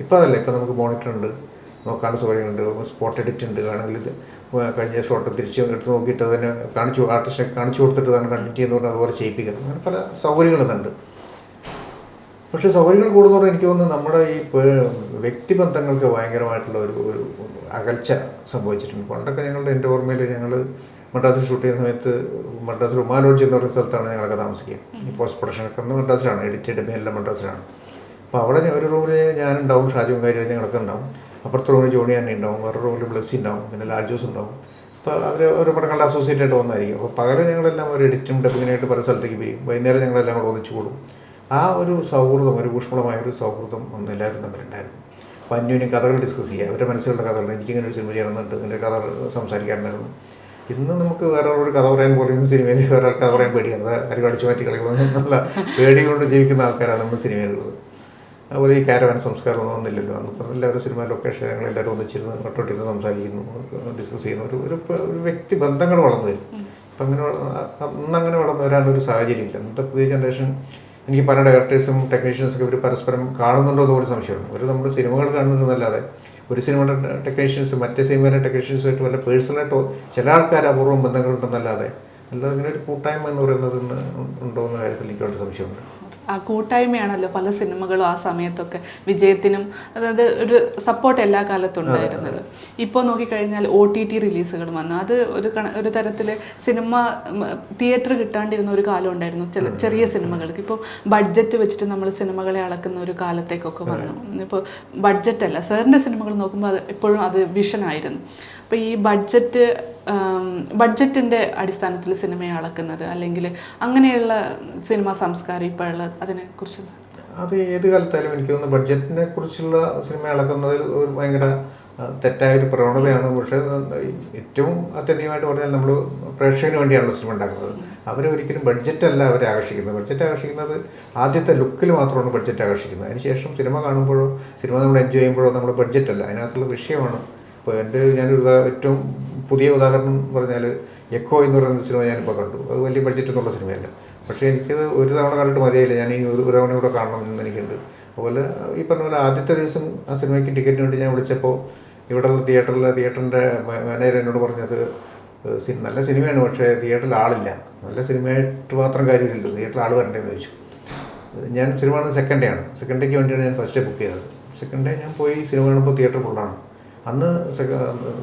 ഇപ്പോൾ അതല്ല, ഇപ്പോൾ നമുക്ക് മോണിറ്റർ ഉണ്ട്, നോക്കാനുള്ള സൗകര്യങ്ങളുണ്ട്, സ്പോട്ട് എഡിറ്റ് ഉണ്ട്. ആണെങ്കിൽ ഇത് കഴിഞ്ഞ ഷോട്ട് തിരിച്ച് എടുത്ത് നോക്കിയിട്ട് അതിനെ ആർട്ടിസ്റ്റിനെ കാണിച്ചു കൊടുത്തിട്ട് തന്നെ കണ്ടിന്യൂ ചെയ്യുന്നതുകൊണ്ട് അതുപോലെ ചെയ്യിപ്പിക്കണം. അങ്ങനെ പല സൗകര്യങ്ങളുണ്ട്. പക്ഷേ സൗകര്യങ്ങൾ കൂടുന്നതോടെ എനിക്ക് തോന്നുന്നു നമ്മുടെ ഈ വ്യക്തിബന്ധങ്ങൾക്ക് ഭയങ്കരമായിട്ടുള്ള ഒരു അകൽച്ച സംഭവിച്ചിട്ടുണ്ട്. പണ്ടൊക്കെ എൻ്റെ ഓർമ്മയിൽ ഞങ്ങൾ മദ്രാസിൽ ഷൂട്ട് ചെയ്യുന്ന സമയത്ത് മദ്രാസിൽ ഉമാ ലോഡ്ജ് എന്ന് പറയുന്ന സ്ഥലത്താണ് ഞങ്ങളൊക്കെ താമസിക്കുക. ഈ പോസ്റ്റ് പ്രൊഡക്ഷനൊക്കെ മദ്രാസിലാണ്, എഡിറ്റ് എല്ലാം മദ്രാസിലാണ്. അപ്പോൾ അവിടെ ഒരു റൂമിൽ ഞാനുണ്ടാവും, ഷാജുവും കാര്യം ഞങ്ങളൊക്കെ ഉണ്ടാവും. അപ്പുറത്തെ റൂമിൽ ജോണി തന്നെ ഉണ്ടാവും, വേറെ റൂമിൽ ബ്ലസ്സി ഉണ്ടാവും, പിന്നെ ലാൽ ജോസ് ഉണ്ടാവും. അപ്പോൾ അവർ ഒരു പടങ്ങളുടെ അസോസിയേറ്റായിട്ട് വന്നായിരിക്കും. അപ്പോൾ പകരം ഞങ്ങളെല്ലാം ഒരു എഡിറ്റും ഡബിങ്ങിനായിട്ട് പല സ്ഥലത്തേക്ക് പോയി. വൈകുന്നേരം ഞങ്ങളെല്ലാം കൂടെ ഒന്നിച്ചു കൂടും. ആ ഒരു സൗഹൃദം, ഒരു ഊഷ്മളമായ ഒരു സൗഹൃദം ഒന്ന് എല്ലാവരും തമ്മിലുണ്ടായിരുന്നു. അപ്പോൾ അന്യോന്യം കഥകൾ ഡിസ്കസ് ചെയ്യുക, അവരുടെ മനസ്സിലുള്ള കഥകൾ, എനിക്കിങ്ങനെ ഒരു സിനിമ ചെയ്യണമെന്നുണ്ട്, ഇതിൻ്റെ കഥ സംസാരിക്കാറുണ്ടായിരുന്നു. ഇന്ന് നമുക്ക് വേറെ ഒരു കഥ പറയാൻ പറയുന്ന സിനിമയിൽ വേറെ കഥ പറയാൻ പേടിയാണ്. ആരും അടിച്ചു മാറ്റി കളിക്കുന്നതെന്നുള്ള പേടി കൊണ്ട് ജീവിക്കുന്ന ആൾക്കാരാണ് ഇന്ന് സിനിമയിലുള്ളത്. അതുപോലെ ഈ കാരവാൻ സംസ്കാരം ഒന്നുമില്ലല്ലോ. അന്നിപ്പോൾ എല്ലാവരും സിനിമ ലൊക്കേഷൻ ഞങ്ങളെല്ലാവരും ഒന്നിച്ചിരുന്ന് ഒട്ടോട്ടിരുന്ന് സംസാരിക്കുന്നു, ഡിസ്കസ് ചെയ്യുന്നു. ഒരു വ്യക്തി ബന്ധങ്ങൾ വളർന്നു വരും. അപ്പം അന്നങ്ങനെ വളർന്നു വരാനൊരു സാഹചര്യമില്ല. ഇന്നത്തെ പുതിയ ജനറേഷൻ എനിക്ക് പല ഡയറക്ടേഴ്സും ടെക്നീഷ്യൻസൊക്കെ ഇവർ പരസ്പരം കാണുന്നുണ്ടോ എന്നൊരു സംശയമാണ്. ഒരു നമ്മൾ സിനിമകൾ കാണുന്നുണ്ടെന്നല്ലാതെ ഒരു സിനിമയുടെ ടെക്നീഷ്യൻസ് മറ്റേ സിനിമയിലെ ടെക്നീഷ്യൻസുമായിട്ട് വല്ല പേഴ്സണലായിട്ടോ ചില ആൾക്കാർ അപൂർവം ബന്ധങ്ങളുണ്ടെന്നല്ലാതെ അല്ലാതെ ഇങ്ങനെ ഒരു കൂട്ടായ്മ എന്ന് പറയുന്നത് ഉണ്ടോ എന്ന കാര്യത്തിൽ എനിക്ക് വളരെ സംശയമുണ്ട്. ആ കൂട്ടായ്മയാണല്ലോ പല സിനിമകളും ആ സമയത്തൊക്കെ വിജയത്തിനും, അതായത് ഒരു സപ്പോർട്ട് എല്ലാ കാലത്തും ഉണ്ടായിരുന്നത്. ഇപ്പോൾ നോക്കിക്കഴിഞ്ഞാൽ OTT റിലീസുകൾ വന്നു. അത് ഒരു തരത്തിൽ സിനിമ തിയേറ്റർ കിട്ടാണ്ടിരുന്ന ഒരു കാലം ഉണ്ടായിരുന്നു ചെറിയ സിനിമകൾക്ക്. ഇപ്പോൾ ബഡ്ജറ്റ് വെച്ചിട്ട് നമ്മൾ സിനിമകളെ അളക്കുന്ന ഒരു കാലത്തേക്കൊക്കെ വന്നു. ഇപ്പോൾ ബഡ്ജറ്റല്ല, സാറിൻ്റെ സിനിമകൾ നോക്കുമ്പോൾ അത് എപ്പോഴും അത് വിഷനായിരുന്നു. അപ്പോൾ ഈ ബഡ്ജറ്റിൻ്റെ അടിസ്ഥാനത്തിൽ സിനിമയെ അളക്കുന്നത് അല്ലെങ്കിൽ അങ്ങനെയുള്ള സിനിമാ സംസ്കാരം ഇപ്പോഴുള്ള അതിനെക്കുറിച്ച് അത് ഏത് കാലത്തായാലും എനിക്ക് തോന്നുന്നു ബഡ്ജറ്റിനെ കുറിച്ചുള്ള സിനിമ അളക്കുന്നതിൽ ഒരു ഭയങ്കര തെറ്റായൊരു പ്രവണതയാണ്. പക്ഷേ ഏറ്റവും അത്യധികമായിട്ട് പറഞ്ഞാൽ നമ്മൾ പ്രേക്ഷകന് വേണ്ടിയാണല്ലോ സിനിമ ഉണ്ടാക്കുന്നത്. അവരൊരിക്കലും ബഡ്ജറ്റല്ല അവരെ ആകർഷിക്കുന്നത്. ബഡ്ജറ്റ് ആകർഷിക്കുന്നത് ആദ്യത്തെ ലുക്കിൽ മാത്രമാണ് ബഡ്ജറ്റ് ആകർഷിക്കുന്നത്. അതിനുശേഷം സിനിമ കാണുമ്പോഴോ സിനിമ നമ്മൾ എൻജോയ് ചെയ്യുമ്പോഴോ നമ്മുടെ ബഡ്ജറ്റല്ല, അതിനകത്തുള്ള വിഷയമാണ്. ഇപ്പോൾ ഞാനൊരു ഏറ്റവും പുതിയ ഉദാഹരണം പറഞ്ഞാൽ എക്കോ എന്ന് പറയുന്ന സിനിമ ഞാനിപ്പോൾ കണ്ടു. അത് വലിയ ബഡ്ജറ്റൊന്നുള്ള സിനിമയല്ല, പക്ഷേ എനിക്കത് ഒരു തവണ കണ്ടിട്ട് മതിയായില്ല, ഞാൻ ഈ ഒരു തവണ കൂടെ കാണണം എന്ന് എനിക്കുണ്ട്. അതുപോലെ ഈ പറഞ്ഞ പോലെ ആദ്യത്തെ ദിവസം ആ സിനിമയ്ക്ക് ടിക്കറ്റിന് വേണ്ടി ഞാൻ വിളിച്ചപ്പോൾ ഇവിടെയുള്ള തിയേറ്ററിൻ്റെ മാനേജർ എന്നോട് പറഞ്ഞത് നല്ല സിനിമയാണ്, പക്ഷേ തിയേറ്ററിൽ ആളില്ല, നല്ല സിനിമയായിട്ട് മാത്രം കാര്യമില്ലല്ലോ, തിയേറ്ററിൽ ആൾ വരണ്ടേന്ന് ചോദിച്ചു. ഞാൻ സിനിമ കാണുന്നത് സെക്കൻഡ് ഡേ ആണ്. സെക്കൻഡ് ഡേക്ക് വേണ്ടിയാണ് ഞാൻ ഫസ്റ്റ് ഡേ ബുക്ക് ചെയ്തത്. സെക്കൻഡ് ഡേ ഞാൻ പോയി സിനിമ കാണുമ്പോൾ തിയേറ്റർ ഫുള്ളാണ്. അന്ന്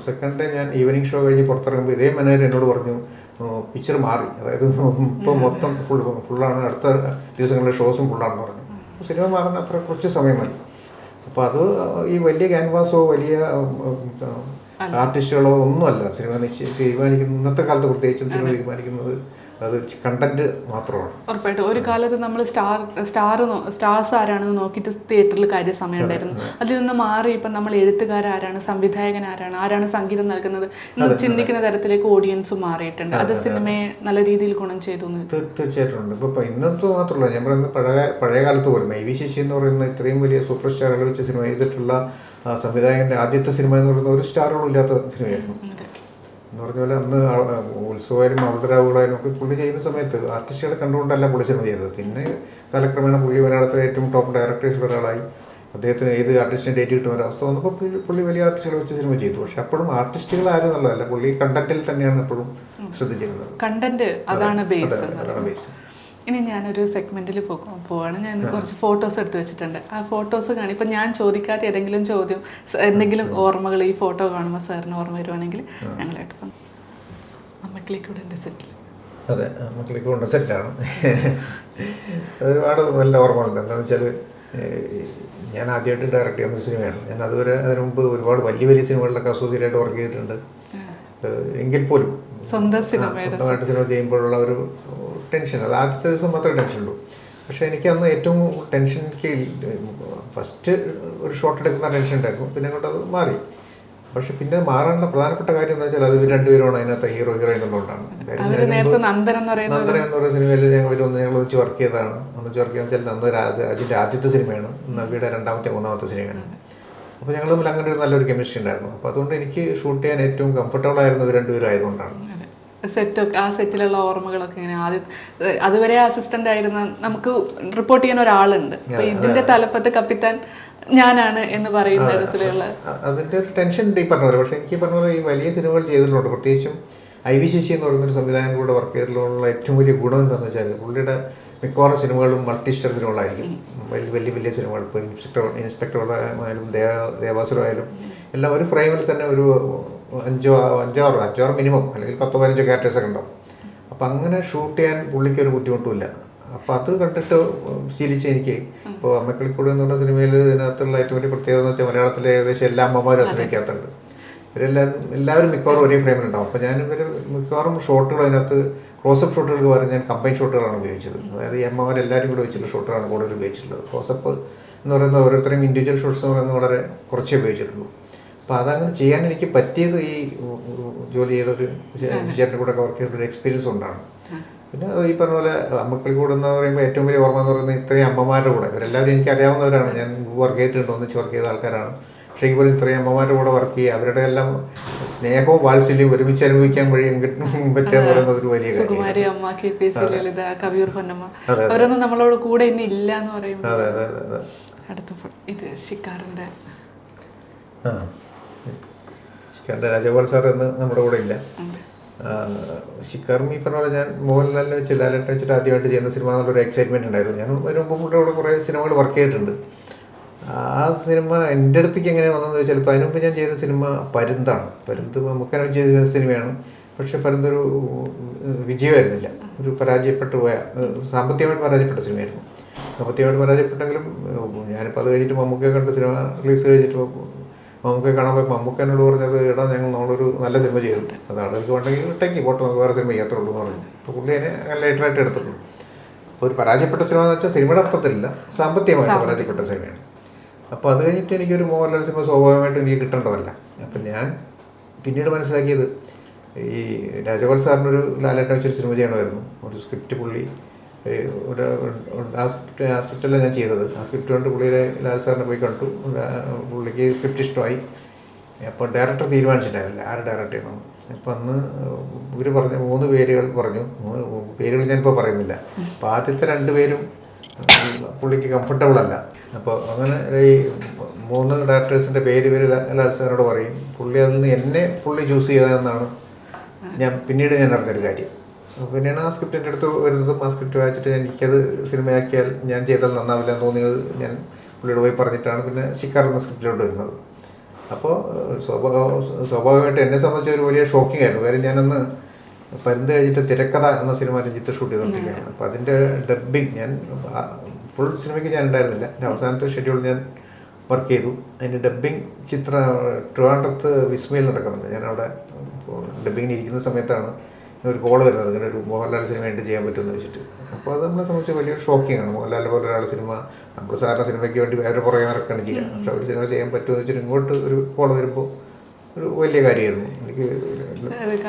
സെക്കൻഡ് ഡേ ഞാൻ ഈവനിങ് ഷോ കഴിഞ്ഞ് പുറത്തിറങ്ങുമ്പോൾ ഇതേ മാനേജർ എന്നോട് പറഞ്ഞു പിക്ചർ മാറി, അതായത് ഇപ്പോൾ മൊത്തം ഫുള്ളാണ്, അടുത്ത ദിവസങ്ങളിലെ ഷോസും ഫുള്ളാണെന്ന് പറഞ്ഞു. സിനിമ മാറുന്ന അത്ര കുറച്ച് സമയം മതി. അപ്പോൾ അത് ഈ വലിയ ക്യാൻവാസോ വലിയ ആർട്ടിസ്റ്റുകളോ ഒന്നുമല്ല സിനിമ തീരുമാനിക്കുന്നത്. ഇന്നത്തെ കാലത്ത് പ്രത്യേകിച്ചും സിനിമ തീരുമാനിക്കുന്നത് അത് കണ്ടന്റ് മാത്രമാണ്. ഉറപ്പായിട്ടും ഒരു കാലത്ത് നമ്മൾ സ്റ്റാർസ് ആരാണെന്ന് നോക്കിയിട്ട് തിയേറ്ററിൽ കാര്യ സമയം ഉണ്ടായിരുന്നു. അതിൽ നിന്ന് മാറി ഇപ്പം നമ്മൾ എഴുത്തുകാരാരാണ്, സംവിധായകൻ ആരാണ് സംഗീതം നൽകുന്നത് എന്ന് ചിന്തിക്കുന്ന തരത്തിലേക്ക് ഓഡിയൻസ് മാറിയിട്ടുണ്ട്. അത് സിനിമയെ നല്ല രീതിയിൽ ഗുണം ചെയ്തു. തീർച്ചയായിട്ടും. ഇപ്പോൾ ഇന്നത്തെ മാത്രമല്ല, ഞാൻ പറയുന്നത് പഴയ കാലത്ത് പോലും എ വി ശശി എന്ന് പറയുന്ന ഇത്രയും വലിയ സൂപ്പർ സ്റ്റാറുകൾ വെച്ച് സിനിമ ചെയ്തിട്ടുള്ള സംവിധായകൻ്റെ ആദ്യത്തെ സിനിമ എന്ന് പറയുന്ന ഒരു സ്റ്റാറുകളും ഇല്ലാത്ത സിനിമയായിരുന്നു. എന്ന് പറഞ്ഞ പോലെ അന്ന് ഉത്സവമായാലും അവളുടെ രാവുകളായാലും ഒക്കെ പുള്ളി ചെയ്യുന്ന സമയത്ത് ആർട്ടിസ്റ്റുകളെ കണ്ടുകൊണ്ടല്ല പുള്ളി സിനിമ ചെയ്തത്. പിന്നെ കാലക്രമേണ പുള്ളി മലയാളത്തിലെ ഏറ്റവും ടോപ്പ് ഡയറക്ടേഴ്സിൽ ഒരാളായി. അദ്ദേഹത്തിന് ഏത് ആർട്ടിസ്റ്റിനെ ഡേറ്റ് കിട്ടുന്ന ഒരവസ്ഥ വന്നപ്പോൾ പുള്ളി വലിയ ആർട്ടിസ്റ്റുകളെ വെച്ച് സിനിമ ചെയ്തു. പക്ഷെ അപ്പോഴും ആർട്ടിസ്റ്റുകൾ ആരും എന്നുള്ളതല്ല, പുള്ളി കണ്ടന്റിൽ തന്നെയാണ് എപ്പോഴും ശ്രദ്ധിച്ചിരുന്നത്. കണ്ടന്റ് അതാണ് ബേസ്. അതാണ് ബേസ്. ഇനി ഞാനൊരു സെഗ്മെന്റിൽ പോവാണ്. ഞാൻ കുറച്ച് ഫോട്ടോസ് എടുത്ത് വെച്ചിട്ടുണ്ട്. ആ ഫോട്ടോസ് കാണി, ഇപ്പം ഞാൻ ചോദിക്കാത്ത ഏതെങ്കിലും ചോദ്യം, എന്തെങ്കിലും ഓർമ്മകൾ ഈ ഫോട്ടോ കാണുമ്പോൾ സാറിന് ഓർമ്മ വരുവാണെങ്കിൽ ഞങ്ങളായിട്ട് അമ്മക്കിളിക്കൂടെ സെറ്റിൽ. അതെ, അമ്മക്കിളിക്കൂടെ സെറ്റാണ്. ഒരുപാട് നല്ല ഓർമ്മകളുണ്ട്. എന്താണെന്ന് വെച്ചാൽ ഞാൻ ആദ്യമായിട്ട് ഡയറക്റ്റ് ചെയ്യുന്ന സിനിമയാണ്. ഞാൻ അതുവരെ അതിന് മുമ്പ് ഒരുപാട് വലിയ വലിയ സിനിമകളിലൊക്കെ അസോസിയേറ്റായിട്ട് വർക്ക് ചെയ്തിട്ടുണ്ട്. എങ്കിൽ പോലും സ്വന്തമായിട്ട് സിനിമ ചെയ്യുമ്പോഴുള്ള ഒരു ടെൻഷൻ, അത് ആദ്യത്തെ ദിവസം മാത്രമേ ടെൻഷനുള്ളൂ. പക്ഷേ എനിക്ക് അന്ന് ഏറ്റവും ടെൻഷൻ എനിക്ക് ഫസ്റ്റ് ഒരു ഷോട്ട് എടുക്കുന്ന ടെൻഷൻ ഉണ്ടായിരുന്നു. പിന്നെ അങ്ങോട്ട് അത് മാറി. പക്ഷെ പിന്നെ മാറാനുള്ള പ്രധാനപ്പെട്ട കാര്യം എന്ന് വെച്ചാൽ അത് രണ്ടുപേരുമാണ് അതിനകത്ത് ഹീറോ എന്നുള്ളതുകൊണ്ടാണ്. നന്ദൻ എന്ന് പറയുന്ന സിനിമയിൽ ഞങ്ങൾ വെച്ച് വർക്ക് ചെയ്തതാണ്. വെച്ച് വർക്ക് ചെയ്യുന്ന വെച്ചാൽ അതിൻ്റെ ആദ്യത്തെ സിനിമയാണ്, നവിയുടെ രണ്ടാമത്തെ മൂന്നാമത്തെ സിനിമയാണ്. അപ്പോൾ ഞങ്ങൾ തമ്മിൽ അങ്ങനെ ഒരു നല്ലൊരു കെമിസ്ട്രി ഉണ്ടായിരുന്നു. അപ്പോൾ അതുകൊണ്ട് എനിക്ക് ഷൂട്ട് ചെയ്യാൻ ഏറ്റവും കംഫർട്ടബിൾ ആയിരുന്നത് രണ്ടുപേരും ആയതുകൊണ്ടാണ്. സെറ്റൊക്കെ ആ സെറ്റിലുള്ള ഓർമ്മകളൊക്കെ ഇങ്ങനെ അതുവരെ അസിസ്റ്റന്റ് ആയിരുന്ന നമുക്ക് റിപ്പോർട്ട് ചെയ്യാൻ ഒരാളുണ്ട്. അപ്പൊ ഇതിന്റെ തലപ്പത്ത് കപ്പിത്താൻ ഞാനാണ് എന്ന് പറയുന്ന തരത്തിലുള്ള അതിന്റെ ഒരു ടെൻഷൻ ഈ പറഞ്ഞ പോലെ. പക്ഷെ എനിക്ക് പറഞ്ഞ പോലെ ഈ വലിയ സിനിമകൾ ചെയ്തിട്ടുണ്ട്. പ്രത്യേകിച്ചും ഐ വി ശശി എന്ന് പറയുന്നൊരു സംവിധായകൻ കൂടെ വർക്ക് ചെയ്തിട്ടുള്ള ഏറ്റവും വലിയ ഗുണം എന്താണെന്ന് വെച്ചാൽ പുള്ളിയുടെ മിക്കവാറും സിനിമകളും മൾട്ടി സ്റ്റാർ സിനിമകളായിരിക്കും. വലിയ സിനിമകൾ, ഇപ്പോൾ ഇൻസ്പെക്ടറായാലും ദേവാസുരമായാലും എല്ലാം ഒരു ഫ്രെയിമിൽ തന്നെ ഒരു അഞ്ചാറ് മിനിമം, അല്ലെങ്കിൽ 10-15 ക്യാരക്ടേഴ്സൊക്കെ ഉണ്ടാവും. അപ്പം അങ്ങനെ ഷൂട്ട് ചെയ്യാൻ പുള്ളിക്ക് ഒരു ബുദ്ധിമുട്ടുമില്ല. അപ്പോൾ അത് കണ്ടിട്ട് ശീലിച്ച് എനിക്ക് ഇപ്പോൾ അമ്മക്കിളിക്കൂടെ എന്നുള്ള സിനിമയിൽ ഇതിനകത്തുള്ള ഏറ്റവും വലിയ പ്രത്യേകത എന്ന് വെച്ചാൽ മലയാളത്തിലെ ഏകദേശം എല്ലാ അമ്മമാരും അഭിനയിക്കാത്തുണ്ട്. എല്ലാവരും മിക്കവാറും ഒരേ ഫ്രെയിമിലുണ്ടാവും. അപ്പോൾ ഞാൻ മിക്കവാറും ഷോട്ടുകൾ അതിനകത്ത് ക്ലോസപ്പ് ഷോട്ടുകൾക്ക് പകരം ഞാൻ കമ്പൈൻ ഷോട്ടുകളാണ് ഉപയോഗിച്ചത്. അതായത് ഈ അമ്മമാരെല്ലാവരും കൂടെ വെച്ചിട്ടുള്ള ഷോട്ടുകളാണ് കൂടുതൽ ഉപയോഗിച്ചിട്ടുള്ളത്. ക്ലോസപ്പ് എന്ന് പറയുന്നത് ഓരോരുത്തരെയും ഇൻഡിവിജ്വൽ ഷോട്ട്സ് എന്ന് പറയുന്നത് വളരെ കുറച്ചേ ഉപയോഗിച്ചിട്ടുള്ളൂ. അപ്പോൾ അതങ്ങനെ ചെയ്യാൻ എനിക്ക് പറ്റിയത് ഈ ജോലി ചെയ്തൊരു ചേട്ടൻ്റെ കൂടെ വർക്ക് ചെയ്തൊരു എക്സ്പീരിയൻസ് കൊണ്ടാണ്. പിന്നെ ഈ പറഞ്ഞ പോലെ അമ്മക്കിളിക്കൂടെ എന്ന് പറയുമ്പോൾ ഏറ്റവും വലിയ ഓർമ്മ എന്ന് പറയുന്നത് ഇത്രയും അമ്മമാരുടെ കൂടെ, ഇവരെല്ലാവരും എനിക്ക് അറിയാവുന്നവരാണ്, ഞാൻ വർക്ക് ചെയ്തിട്ടുണ്ട്, ഒന്നിച്ച് വർക്ക് ചെയ്ത ആൾക്കാരാണ്. പക്ഷേ എങ്കിൽ പോലും ഇത്രയും അമ്മമാരുടെ കൂടെ വർക്ക് ചെയ്യുക, അവരുടെ എല്ലാം സ്നേഹവും വാത്സല്യവും ഒരുമിച്ച് അനുഭവിക്കാൻ വഴിയും പറ്റുക പറയുന്നത് ഒരു വലിയ അവരൊന്നും നമ്മളോട് കൂടെ ഇന്ന് ഇല്ല എന്ന് പറയുമ്പോൾ. അതെ അതെ അതെ. അടുത്ത ഇത് ഷിക്കാറിൻ്റെ രാജഗോപാൽ സാർ എന്ന് നമ്മുടെ കൂടെ ഇല്ല. ഷിക്കാറും ഈ പറഞ്ഞ പോലെ ഞാൻ മോഹൻലാലിനെ വെച്ച് ലാലേട്ടനെ വെച്ചിട്ട് ആദ്യമായിട്ട് ചെയ്യുന്ന സിനിമ എന്നുള്ളൊരു എക്സൈറ്റ്മെൻറ്റ് ഉണ്ടായിരുന്നു. ഞാൻ അതിന് മുമ്പ് പുള്ളിയുടെ കൂടെ കുറേ സിനിമകൾ വർക്ക് ചെയ്തിട്ടുണ്ട്. ആ സിനിമ എൻ്റെ അടുത്തേക്ക് എങ്ങനെ വന്നതെന്ന് വെച്ചാൽ ഇപ്പോൾ അതിന് മുമ്പ് ഞാൻ ചെയ്ത സിനിമ പരുന്താണ്. പരുന്ത് നമുക്കാണ് ചെയ്ത സിനിമയാണ്. പക്ഷെ പരുന്തൊരു വിജയമായിരുന്നില്ല, ഒരു പരാജയപ്പെട്ടു പോയ, സാമ്പത്തികമായിട്ട് പരാജയപ്പെട്ട സിനിമയായിരുന്നു. സാമ്പത്തികമായിട്ട് പരാജയപ്പെട്ടെങ്കിലും ഞാനിപ്പോൾ അത് കഴിഞ്ഞിട്ട് മമ്മൂക്കയെ കണ്ട് സിനിമ റിലീസ് കഴിഞ്ഞിട്ട് മമ്മൂക്കയെ കാണാൻ പോയി മമ്മൂക്കനോട് പറഞ്ഞത് ഇടാ നമ്മളൊരു നല്ല സിനിമ ചെയ്തു, അത് ആളുകൾക്ക് വേണ്ടെങ്കിൽ ഇട്ടേക്ക് പോട്ടെ, നമുക്ക് വേറെ സിനിമ ചെയ്യാത്തുള്ളൂ എന്ന് പറഞ്ഞു. അപ്പോൾ പുള്ളി അതിനെ ലേറ്ററായിട്ട് എടുത്തിട്ടുള്ളൂ. അപ്പോൾ ഒരു പരാജയപ്പെട്ട സിനിമ എന്ന് വെച്ചാൽ സിനിമയുടെ അർത്ഥത്തിലില്ല, സാമ്പത്തികമായിട്ട് പരാജയപ്പെട്ട സിനിമയാണ്. അപ്പോൾ അത് കഴിഞ്ഞിട്ട് എനിക്കൊരു മോഹൻലാൽ സിനിമ സ്വാഭാവികമായിട്ടും എനിക്ക് കിട്ടേണ്ടതല്ല. അപ്പം ഞാൻ പിന്നീട് മനസ്സിലാക്കിയത് ഈ രാജഗോപാൽ സാറിനൊരു ലാലേട്ടനെ വെച്ചൊരു സിനിമ ചെയ്യണമായിരുന്നു. ഒരു സ്ക്രിപ്റ്റ് പുള്ളി ആ സ്ക്രിപ്റ്റല്ല ഞാൻ ചെയ്തത്. ആ സ്ക്രിപ്റ്റ് കൊണ്ട് പുള്ളിയുടെ ലാൽ സാറിനെ പോയി കണ്ടു. പുള്ളിക്ക് സ്ക്രിപ്റ്റ് ഇഷ്ടമായി. അപ്പോൾ ഡയറക്ടർ തീരുമാനിച്ചിട്ടുണ്ടായിരുന്നില്ല ആരെ ഡയറക്റ്റ് ചെയ്യണം. അപ്പം അന്ന് ഇവർ പറഞ്ഞ 3 പേരുകൾ പറഞ്ഞു. 3 പേരുകൾ ഞാനിപ്പോൾ പറയുന്നില്ല. അപ്പോൾ ആദ്യത്തെ 2 പേരും പുള്ളിക്ക് കംഫർട്ടബിൾ അല്ല. അപ്പോൾ അങ്ങനെ ഈ 3 ഡയറക്ടേഴ്സിൻ്റെ പേര് ലാൽ സാറിനോട് പറയും. പുള്ളി അതിൽ നിന്ന് എന്നെ ചൂസ് ചെയ്തതെന്നാണ് പിന്നീട് ഞാൻ അറിഞ്ഞൊരു കാര്യം. അപ്പോൾ പിന്നെയാണ് ആ സ്ക്രിപ്റ്റ് എൻ്റെ അടുത്ത് വരുന്നതും ആ സ്ക്രിപ്റ്റ് വായിച്ചിട്ട് എനിക്കത് സിനിമയാക്കിയാൽ ഞാൻ ചെയ്താൽ നന്നാവില്ല എന്ന് തോന്നിയത് ഞാൻ പുള്ളിയോട് പോയി പറഞ്ഞിട്ടാണ് പിന്നെ ശിക്കാർ എന്ന സ്ക്രിപ്റ്റിലോട്ട് വരുന്നത്. അപ്പോൾ സ്വാഭാവികമായിട്ട് എന്നെ സംബന്ധിച്ച് ഒരു വലിയ ഷോക്കിംഗ് ആയിരുന്നു. കാര്യം ഞാനന്ന് പരുന്ത് കഴിഞ്ഞിട്ട് തിരക്കഥ എന്ന സിനിമ രഞ്ജിത്ത് ഷൂട്ട് ചെയ്തുകൊണ്ടിരിക്കുകയാണ്. അപ്പോൾ അതിൻ്റെ ഡബ്ബിങ് ഞാൻ ഫുൾ സിനിമയ്ക്ക് ഞാൻ ഉണ്ടായിരുന്നില്ല. എൻ്റെ അവസാനത്തെ ഷെഡ്യൂൾ ഞാൻ വർക്ക് ചെയ്തു. അതിൻ്റെ ഡബ്ബിങ് ട്രിവാൻഡ്രത്ത് വിസ്മയിൽ നടക്കുന്നുണ്ട്. ഞാനവിടെ ഡബ്ബിങ്ങിന് ഇരിക്കുന്ന സമയത്താണ് ഒരു കോൾ വരുന്നത്, ഇങ്ങനെ ഒരു മോഹൻലാൽ സിനിമ ആയിട്ട് ചെയ്യാൻ പറ്റുമെന്ന് വെച്ചിട്ട്. അപ്പോൾ അത് നമ്മളെ സംബന്ധിച്ച് വലിയൊരു ഷോക്കിംഗ് ആണ്. മോഹൻലാൽ പോലെ ഒരാൾ സിനിമ നമ്മൾ സാധാരണ സിനിമയ്ക്ക് വേണ്ടി വേറെ പുറകെ നടക്കുകയാണ് ചെയ്യുക. പക്ഷെ ഒരു സിനിമ ചെയ്യാൻ പറ്റുമെന്ന് വെച്ചിട്ട് ഇങ്ങോട്ട് ഒരു കോൾ വരുമ്പോൾ ഒരു വലിയ കാര്യമായിരുന്നു. എനിക്ക്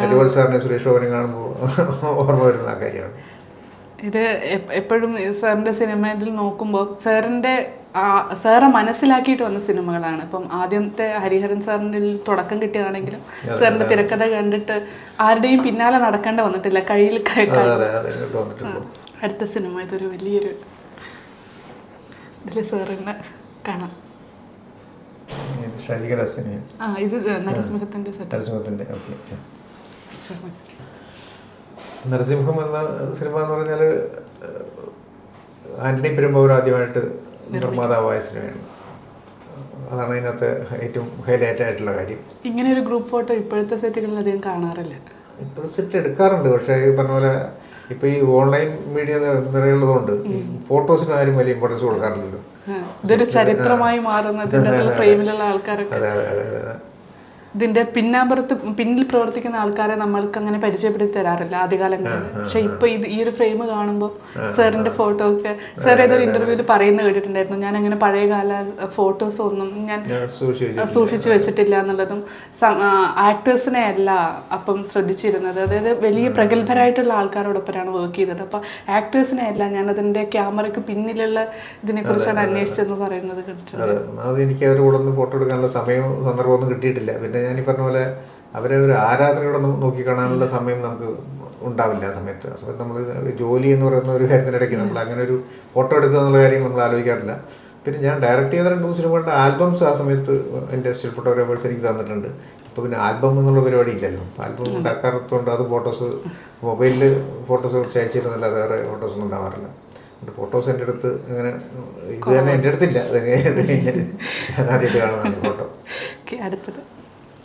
അരിവാൾ സാറിനെ സുരേഷ് ഗോപനെ കാണുമ്പോൾ ഓർമ്മ വരുന്ന ആ കാര്യമാണ്. ഇത് എപ്പോഴും സാറിൻ്റെ സിനിമ ഇതിൽ നോക്കുമ്പോൾ സാറെ മനസ്സിലാക്കിയിട്ട് വന്ന സിനിമകളാണ്. ഇപ്പം ആദ്യത്തെ ഹരിഹരൻ സാറിൻ്റെ തുടക്കം കിട്ടിയതാണെങ്കിലും സാറിൻ്റെ തിരക്കഥ കണ്ടിട്ട് ആരുടെയും പിന്നാലെ നടക്കേണ്ട വന്നിട്ടില്ല. കയ്യിൽ അടുത്ത സിനിമ ഇതൊരു വലിയൊരു ഇതിൽ സാറിനെ കാണാം. ഇത് നരസിംഹത്തിൻ്റെ നരസിംഹം എന്ന സിനിമ എന്ന് പറഞ്ഞാൽ ആന്റണി പെരുമ്പാവൂർ ആദ്യമായിട്ട് നിർമ്മാതാവായ സിനിമയാണ്. അതാണ് ഇതിനകത്ത് ഏറ്റവും ഹൈലൈറ്റ് ആയിട്ടുള്ള കാര്യം. ഇങ്ങനെ ഒരു ഗ്രൂപ്പ് ഫോട്ടോ ഇപ്പോഴത്തെ സെറ്റുകളിൽ അധികം കാണാറില്ല. ഇപ്പോഴത്തെ സെറ്റ് എടുക്കാറുണ്ട്, പക്ഷേ ഈ പറഞ്ഞ പോലെ ഇപ്പൊ ഈ ഓൺലൈൻ മീഡിയ നിറയുള്ളതുകൊണ്ട് ഫോട്ടോസിന് ആരും വലിയ ഇമ്പോർട്ടൻസ് കൊടുക്കാറില്ലല്ലോ. ഇതൊരു ചരിത്രമായി മാറുന്നതിന്റെ ഫ്രെയിമിലുള്ള ആൾക്കാരൊക്കെ ഇതിന്റെ പിന്നിൽ പ്രവർത്തിക്കുന്ന ആൾക്കാരെ നമ്മൾക്ക് അങ്ങനെ പരിചയപ്പെടുത്തി തരാറില്ല ആദ്യകാലങ്ങളിൽ. പക്ഷെ ഇപ്പൊ ഈ ഒരു ഫ്രെയിം കാണുമ്പോൾ സാറിന്റെ ഫോട്ടോ ഒക്കെ സാർ ഏതൊരു ഇന്റർവ്യൂവിൽ പറയുന്നത് കേട്ടിട്ടുണ്ടായിരുന്നു. ഞാൻ അങ്ങനെ പഴയകാല ഫോട്ടോസ് ഒന്നും ഞാൻ സൂക്ഷിച്ചു വെച്ചിട്ടില്ല എന്നുള്ളതും ആക്ടേഴ്സിനെ അല്ല അപ്പം ശ്രദ്ധിച്ചിരുന്നത്. അതായത് വലിയ പ്രഗത്ഭരായിട്ടുള്ള ആൾക്കാരോടൊപ്പമാണ് വർക്ക് ചെയ്തത്. അപ്പൊ ആക്ടേഴ്സിനെ അല്ല ഞാൻ അതിന്റെ ക്യാമറയ്ക്ക് പിന്നിലുള്ള ഇതിനെ കുറിച്ചാണ് അന്വേഷിച്ചെന്ന് പറയുന്നത് കേട്ടിട്ടുണ്ട്. എനിക്ക് അവരുടെ കൂടെ ഒന്നും ഫോട്ടോ എടുക്കാനുള്ള സമയവും സന്ദർഭമൊന്നും കിട്ടിയിട്ടില്ല. പിന്നെ ഞാൻ ഈ പറഞ്ഞ പോലെ അവരെ ഒരു ആരാധനയോടെ നോക്കി കാണാനുള്ള സമയം നമുക്ക് ഉണ്ടാവില്ല. ആ സമയത്ത് നമ്മൾ ജോലി എന്ന് പറയുന്ന ഒരു കാര്യത്തിനിടയ്ക്ക് നമ്മൾ അങ്ങനെ ഒരു ഫോട്ടോ എടുക്കുക എന്നുള്ള കാര്യം നമ്മൾ ആലോചിക്കാറില്ല. പിന്നെ ഞാൻ ഡയറക്റ്റ് ചെയ്ത 2 സിനിമകളുടെ ആൽബംസ് ആ സമയത്ത് എൻ്റെ സ്റ്റിൽ ഫോട്ടോഗ്രാഫേഴ്സ് എനിക്ക് തന്നിട്ടുണ്ട്. ഇപ്പോൾ പിന്നെ ആൽബം എന്നുള്ള പരിപാടി ഇല്ലല്ലോ. ആൽബം ഉണ്ടാക്കാറത്തോണ്ട് അത് ഫോട്ടോസ് മൊബൈലിൽ ഫോട്ടോസ് കുറച്ച് അയച്ചിരുന്നല്ലാതെ വേറെ ഫോട്ടോസൊന്നും ഉണ്ടാവാറില്ല. ഫോട്ടോസ് എൻ്റെ അടുത്ത് അങ്ങനെ ഇത് തന്നെ എൻ്റെ അടുത്തില്ല. ഞാൻ ആദ്യമായിട്ട് കാണുന്നതാണ് ഫോട്ടോ. അടുത്തത്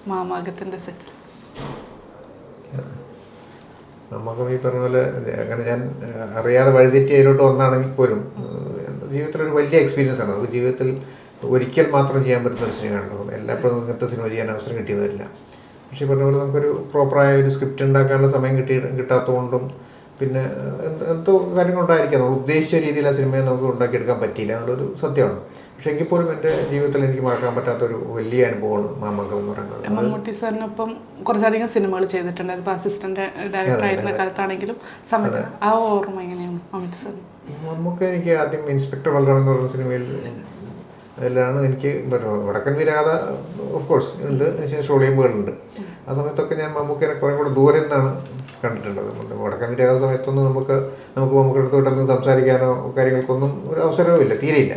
മാമാകത്തിൻ്റെ സെറ്റ്. നമുക്ക് ഈ പറഞ്ഞ പോലെ അങ്ങനെ ഞാൻ അറിയാതെ വഴിതെറ്റി അതിലോട്ട് വന്നാണെങ്കിൽ പോലും ജീവിതത്തിലൊരു വലിയ എക്സ്പീരിയൻസ് ആണ്. നമുക്ക് ജീവിതത്തിൽ ഒരിക്കൽ മാത്രം ചെയ്യാൻ പറ്റുന്ന ഒരു സിനിമയാണല്ലോ. എല്ലായ്പ്പോഴും ഇങ്ങനത്തെ സിനിമ ചെയ്യാൻ അവസരം കിട്ടിയതല്ല. പക്ഷേ ഈ പറഞ്ഞ പോലെ നമുക്കൊരു പ്രോപ്പറായ ഒരു സ്ക്രിപ്റ്റ് ഉണ്ടാക്കാനുള്ള സമയം കിട്ടാത്തതുകൊണ്ടും പിന്നെ എന്തോ കാര്യങ്ങളുണ്ടായിരിക്കാം. നമ്മൾ ഉദ്ദേശിച്ച രീതിയിൽ ആ സിനിമയെ നമുക്ക് ഉണ്ടാക്കിയെടുക്കാൻ പറ്റിയില്ല എന്നുള്ളൊരു സത്യമാണ്. പക്ഷെ എങ്കിൽ പോലും എൻ്റെ ജീവിതത്തിൽ എനിക്ക് മറക്കാൻ പറ്റാത്തൊരു വലിയ അനുഭവമാണ് മാമാങ്കം എന്ന് പറയുന്നത്. മമ്മൂട്ടി സാറിനൊപ്പം കുറച്ചധികം സിനിമകൾ ചെയ്തിട്ടുണ്ട്. അതിപ്പോൾ അസിസ്റ്റന്റ് ഡയറക്ടർ ആയിരുന്ന കാലത്താണെങ്കിലും സമയത്ത് ആ ഓർമ്മ എങ്ങനെയാണ് മമ്മൂട്ടി സാറിന്? നമുക്ക് എനിക്ക് ആദ്യം ഇൻസ്പെക്ടർ ബൽറാം എന്ന് പറയുന്ന സിനിമയിൽ അതിലാണ് എനിക്ക് വടക്കൻ വീരഗാഥ ഓഫ് കോഴ്സ് ഉണ്ട്. അതിനുശേഷം ഷോളിയമ്പുകളുണ്ട്. ആ സമയത്തൊക്കെ ഞാൻ മമ്മൂക്കിനെ കുറേ കൂടെ ദൂരെ നിന്നാണ് കണ്ടിട്ടുള്ളത്. വടക്കൻ വീരഗാഥ സമയത്തൊന്നും നമുക്ക് മമ്മൂക്കിയുടെ അടുത്ത് വിട്ടൊന്നും സംസാരിക്കാനോ കാര്യങ്ങൾക്കൊന്നും ഒരു അവസരവും ഇല്ല, തീരെയില്ല.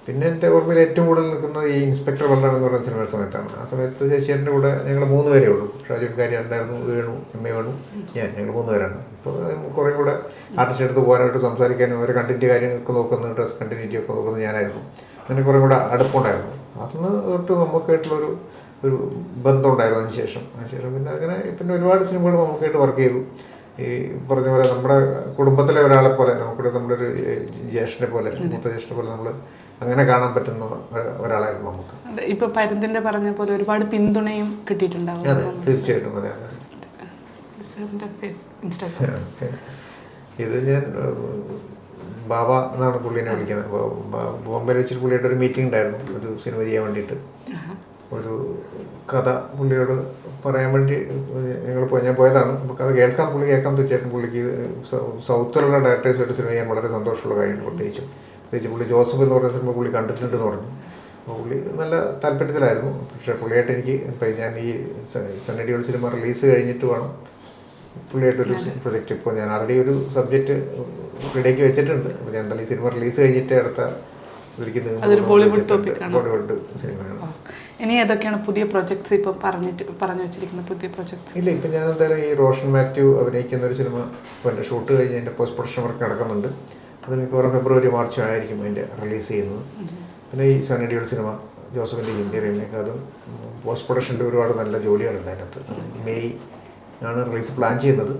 പിന്നെ എൻ്റെ ഓർമ്മയിൽ ഏറ്റവും കൂടുതൽ നിൽക്കുന്നത് ഈ ഇൻസ്പെക്ടർ ബൽറാം എന്ന് പറയുന്ന സിനിമയുടെ സമയത്താണ്. ആ സമയത്ത് ശശിയേട്ടൻ്റെ കൂടെ ഞങ്ങൾ 3 പേരേ ഉള്ളൂ. ഷാജുക്കാരി ഉണ്ടായിരുന്നു, വേണു, എം എ വേണു, ഞങ്ങൾ 3 പേരാണ്. ഇപ്പോൾ കുറേ കൂടെ ആർട്ടിസ്റ്റ് എടുത്ത് പോകാനായിട്ട് സംസാരിക്കാനും അവരെ കണ്ടൻറ്റ് കാര്യങ്ങളൊക്കെ നോക്കുന്നത്, ഡ്രസ് കണ്ടിന്യൂറ്റി ഒക്കെ നോക്കുന്നത് ഞാനായിരുന്നു. അങ്ങനെ കുറേ കൂടെ അടുപ്പുണ്ടായിരുന്നു. അന്ന് തൊട്ട് നമുക്കായിട്ടുള്ളൊരു ബന്ധം ഉണ്ടായിരുന്നു. അതിനുശേഷം പിന്നെ അങ്ങനെ പിന്നെ ഒരുപാട് സിനിമകൾ നമുക്കായിട്ട് വർക്ക് ചെയ്തു. ഈ പറഞ്ഞ പോലെ നമ്മുടെ കുടുംബത്തിലെ ഒരാളെ പോലെ നമ്മളൊരു ജ്യേഷ്ഠനെ പോലെ, മൂത്ത ജ്യേഷ്ഠനെ പോലെ നമ്മൾ അങ്ങനെ കാണാൻ പറ്റുന്ന ഒരാളായിരുന്നു നമുക്ക്. ഇപ്പൊ പരുന്തിന്റെ പറഞ്ഞ പോലെ ഒരുപാട് പിന്തുണയും കിട്ടിയിട്ടുണ്ടാവും. അതെ, തീർച്ചയായിട്ടും. അതെ അതെ. ഇത് ഞാൻ ബാബ എന്നാണ് പുള്ളീനെ വിളിക്കുന്നത്. ബോംബെയിൽ വെച്ചിട്ട് പുള്ളിയുടെ ഒരു മീറ്റിംഗ് ഉണ്ടായിരുന്നു ഒരു സിനിമ ചെയ്യാൻ വേണ്ടിയിട്ട്. ഒരു കഥ പുള്ളിയോട് പറയാൻ വേണ്ടി ഞാൻ പോയതാണ്. അത് പുള്ളി കേൾക്കാൻ തീർച്ചയായിട്ടും പുള്ളിക്ക് സൗത്തിലുള്ള ഡയറക്ടേഴ്സായിട്ട് സിനിമ ചെയ്യാൻ വളരെ സന്തോഷമുള്ള കാര്യമാണ്. പ്രത്യേകിച്ച് പുള്ളി ജോസഫ് എന്ന് പറയുന്ന സിനിമ പുള്ളി കണ്ടിട്ടുണ്ടെന്ന് പറഞ്ഞു. പുള്ളി നല്ല താല്പര്യത്തിലായിരുന്നു. പക്ഷേ പുള്ളിയായിട്ട് എനിക്ക് ഇപ്പം ഞാൻ ഈ സണ്ണി ഡിയോൾ സിനിമ റിലീസ് കഴിഞ്ഞിട്ട് വേണം പുള്ളിയായിട്ടൊരു പ്രൊജക്റ്റ്. ഇപ്പോൾ ഞാൻ ആൾറെഡി ഒരു സബ്ജക്റ്റ് റെഡിയാക്കി വെച്ചിട്ടുണ്ട്. അപ്പോൾ ഞാൻ എന്തായാലും ഈ സിനിമ റിലീസ് കഴിഞ്ഞിട്ട് അടുത്ത ബോളിവുഡ് സിനിമയാണ്. ഇനി ഏതൊക്കെയാണ് പുതിയ പ്രൊജക്ട്സ് ഇപ്പോൾ പറഞ്ഞു വെച്ചിരിക്കുന്ന പുതിയ പ്രൊജക്ട്സ്? ഇല്ല, ഇപ്പം ഞാൻ എന്തായാലും ഈ റോഷൻ മാത്യു അഭിനയിക്കുന്ന ഒരു സിനിമ ഇപ്പോൾ എൻ്റെ ഷൂട്ട് കഴിഞ്ഞ് അതിൻ്റെ പോസ്റ്റ് പ്രൊഡക്ഷൻ വർക്ക് നടക്കുന്നുണ്ട്. അത് മിക്കവാറും ഫെബ്രുവരി മാർച്ച് ആയിരിക്കും അതിൻ്റെ റിലീസ് ചെയ്യുന്നത്. പിന്നെ ഈ സണ്ണി ഡിയോൾ സിനിമ ജോസഫിൻ്റെ ഹിന്ദി റീമേക്ക്, അതും പോസ്റ്റ് പ്രൊഡക്ഷൻ്റെ ഒരുപാട് നല്ല ജോലികളുണ്ട് അതിനകത്ത്. മെയ് ആണ് റിലീസ് പ്ലാൻ ചെയ്യുന്നത്.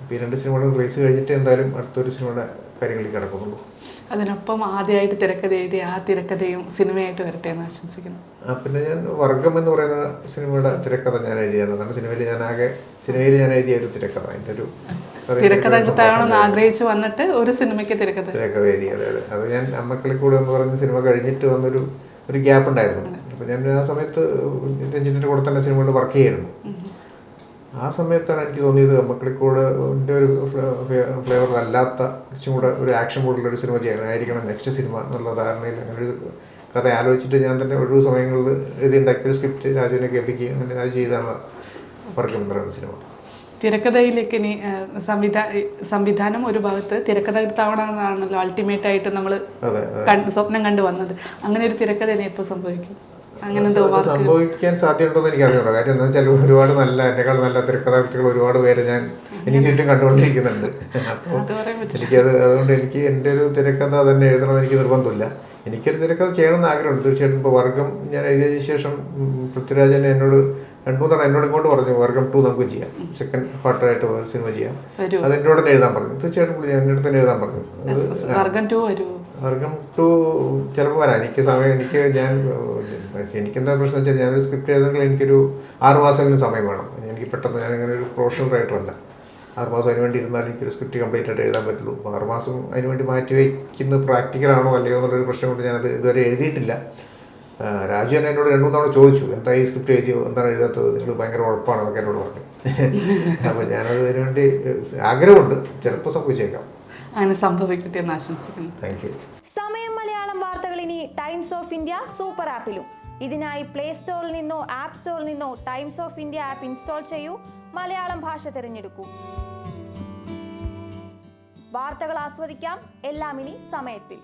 അപ്പോൾ ഈ 2 സിനിമകളും റിലീസ് കഴിഞ്ഞിട്ട് എന്തായാലും അടുത്തൊരു സിനിമയുടെ കാര്യങ്ങളിൽ കിടക്കുന്നുള്ളൂ. അതിനൊപ്പം ആദ്യമായിട്ട് തിരക്കഥ എഴുതി ആ തിരക്കഥയും സിനിമയായിട്ട് വരട്ടെ എന്ന് ആശംസിക്കുന്നു. പിന്നെ ഞാൻ വർഗം എന്ന് പറയുന്ന സിനിമയുടെ തിരക്കഥ ഞാൻ എഴുതിയായിരുന്നു. കാരണം സിനിമയിൽ ഞാൻ എഴുതിയ ഒരു തിരക്കഥ, അതിൻ്റെ ഒരു തിരക്കഥ ആഗ്രഹിച്ചു വന്നിട്ട് ഒരു സിനിമയ്ക്ക് തിരക്കഥ എഴുതി. അതെ, അത് ഞാൻ അമ്മക്കിളിക്കൂടെ എന്ന് പറയുന്ന സിനിമ കഴിഞ്ഞിട്ട് വന്നൊരു ഗ്യാപ്പ് ഉണ്ടായിരുന്നു. അപ്പോൾ ഞാൻ ആ സമയത്ത് രഞ്ജിത്തിൻ്റെ കൂടെ തന്നെ സിനിമകളിൽ വർക്ക് ചെയ്യായിരുന്നു. ആ സമയത്താണ് എനിക്ക് തോന്നിയത് അമ്മക്കിളിക്കൂടിൻ്റെ ഒരു ഫ്ലേവറിലല്ലാത്ത കുറച്ചും കൂടെ ഒരു ആക്ഷൻ മോഡുള്ളൊരു സിനിമ ചെയ്യണമായിരിക്കണം നെക്സ്റ്റ് സിനിമ എന്നുള്ള ധാരണയിൽ അങ്ങനെ ഒരു കഥ ആലോചിച്ചിട്ട് ഞാൻ തന്നെ ഒഴിവ് സമയങ്ങളിൽ എഴുതിയുണ്ടാക്കിയൊരു സ്ക്രിപ്റ്റ് രാജുവിനെ കേൾപ്പിക്കുകയും അങ്ങനെ രാജു ചെയ്താണ് വർഗം എന്ന് പറയുന്ന സിനിമ. തിരക്കഥയിലേക്ക് ഇനി സംവിധാനം ഒരു ഭാഗത്ത്, തിരക്കഥ തവണ അൾട്ടിമേറ്റ് ആയിട്ട് നമ്മൾ സ്വപ്നം കണ്ടു വന്നത്. അങ്ങനെ ഒരു തിരക്കഥ ഇനി എപ്പോൾ സംഭവിക്കും? അങ്ങനെ സംഭവിക്കാൻ സാധ്യതയുണ്ടോന്ന് എനിക്ക് അറിഞ്ഞൂടാ. കാര്യം എന്താ വെച്ചാൽ ഒരുപാട് എന്നെക്കാൾ നല്ല തിരക്കഥാകൃത്തുകൾ ഒരുപാട് പേര് എനിക്ക് ചുറ്റും കണ്ടുകൊണ്ടിരിക്കുന്നുണ്ട്. അപ്പോൾ അതുകൊണ്ട് എനിക്ക് എൻ്റെ ഒരു തിരക്കഥ തന്നെ എഴുതണമെന്ന് എനിക്ക് നിർബന്ധമില്ല. എനിക്കൊരു തിരക്കഥ ചെയ്യണമെന്ന് ആഗ്രഹമുണ്ട് തീർച്ചയായിട്ടും. ഇപ്പോൾ വർഗം ഞാൻ എഴുതിയതിന് ശേഷം പൃഥ്വിരാജൻ എന്നോട് 2-3 തവണ എന്നോട് ഇങ്ങോട്ട് പറഞ്ഞു വർഗം 2 നമുക്ക് ചെയ്യാം, സെക്കൻഡ് പാർട്ടായിട്ട് ഒരു സിനിമ ചെയ്യാം, അത് എന്നോട് തന്നെ എഴുതാൻ പറഞ്ഞു. തീർച്ചയായിട്ടും എൻ്റെ അടുത്ത് തന്നെ എഴുതാൻ പറഞ്ഞു. വർഗം 2 ചിലപ്പോൾ വരാം. എനിക്കെന്താ പ്രശ്നം വെച്ചാൽ ഞാനൊരു സ്ക്രിപ്റ്റ് എഴുതണമെങ്കിൽ എനിക്കൊരു 6 മാസമെങ്കിലും സമയം വേണം. എനിക്ക് പെട്ടെന്ന് ഞാനിങ്ങനെ ഒരു പ്രൊഫഷണൽ റൈറ്ററല്ല. 6 മാസം അതിന് വേണ്ടി ഇരുന്നാലും എനിക്കൊരു സ്ക്രിപ്റ്റ് കംപ്ലീറ്റ് ആയിട്ട് എഴുതാൻ പറ്റുള്ളൂ. 6 മാസം അതിന് വേണ്ടി മാറ്റി വയ്ക്കുന്നത് പ്രാക്ടിക്കലാണോ അല്ലയോ എന്നുള്ളൊരു പ്രശ്നം കൊണ്ട് ഞാനത് ഇതുവരെ എഴുതിയിട്ടില്ല. രാജു തന്നെ എന്നോട് 2-3 തവണ ചോദിച്ചു, എന്താ ഈ സ്ക്രിപ്റ്റ് എഴുതിയോ, എന്താണ് എഴുതാത്തത്, നിങ്ങൾ ഭയങ്കര ഉഴപ്പാണെന്നൊക്കെ എന്നോട് പറഞ്ഞു. അപ്പോൾ ഞാനത് അതിന് വേണ്ടി ആഗ്രഹമുണ്ട്, ചിലപ്പോൾ സംഭവിച്ചേക്കാം. അങ്ങനെ സംഭവിക്കട്ടെ എന്ന് ആശംസിക്കുന്നു. Thank you. സമയം മലയാളം വാർത്തകൾ ഇനി ടൈംസ് ഓഫ് ഇന്ത്യ സൂപ്പർ ആപ്പിലും. ഇതിനായി പ്ലേ സ്റ്റോറിൽ നിന്നോ ആപ്പ് സ്റ്റോറിൽ നിന്നോ times of India app install ചെയ്യൂ. മലയാളം ഭാഷ തിരഞ്ഞെടുക്കൂ. വാർത്തകൾ ആസ്വദിക്കാം. എല്ലാം ഇനി സമയത്തിൽ.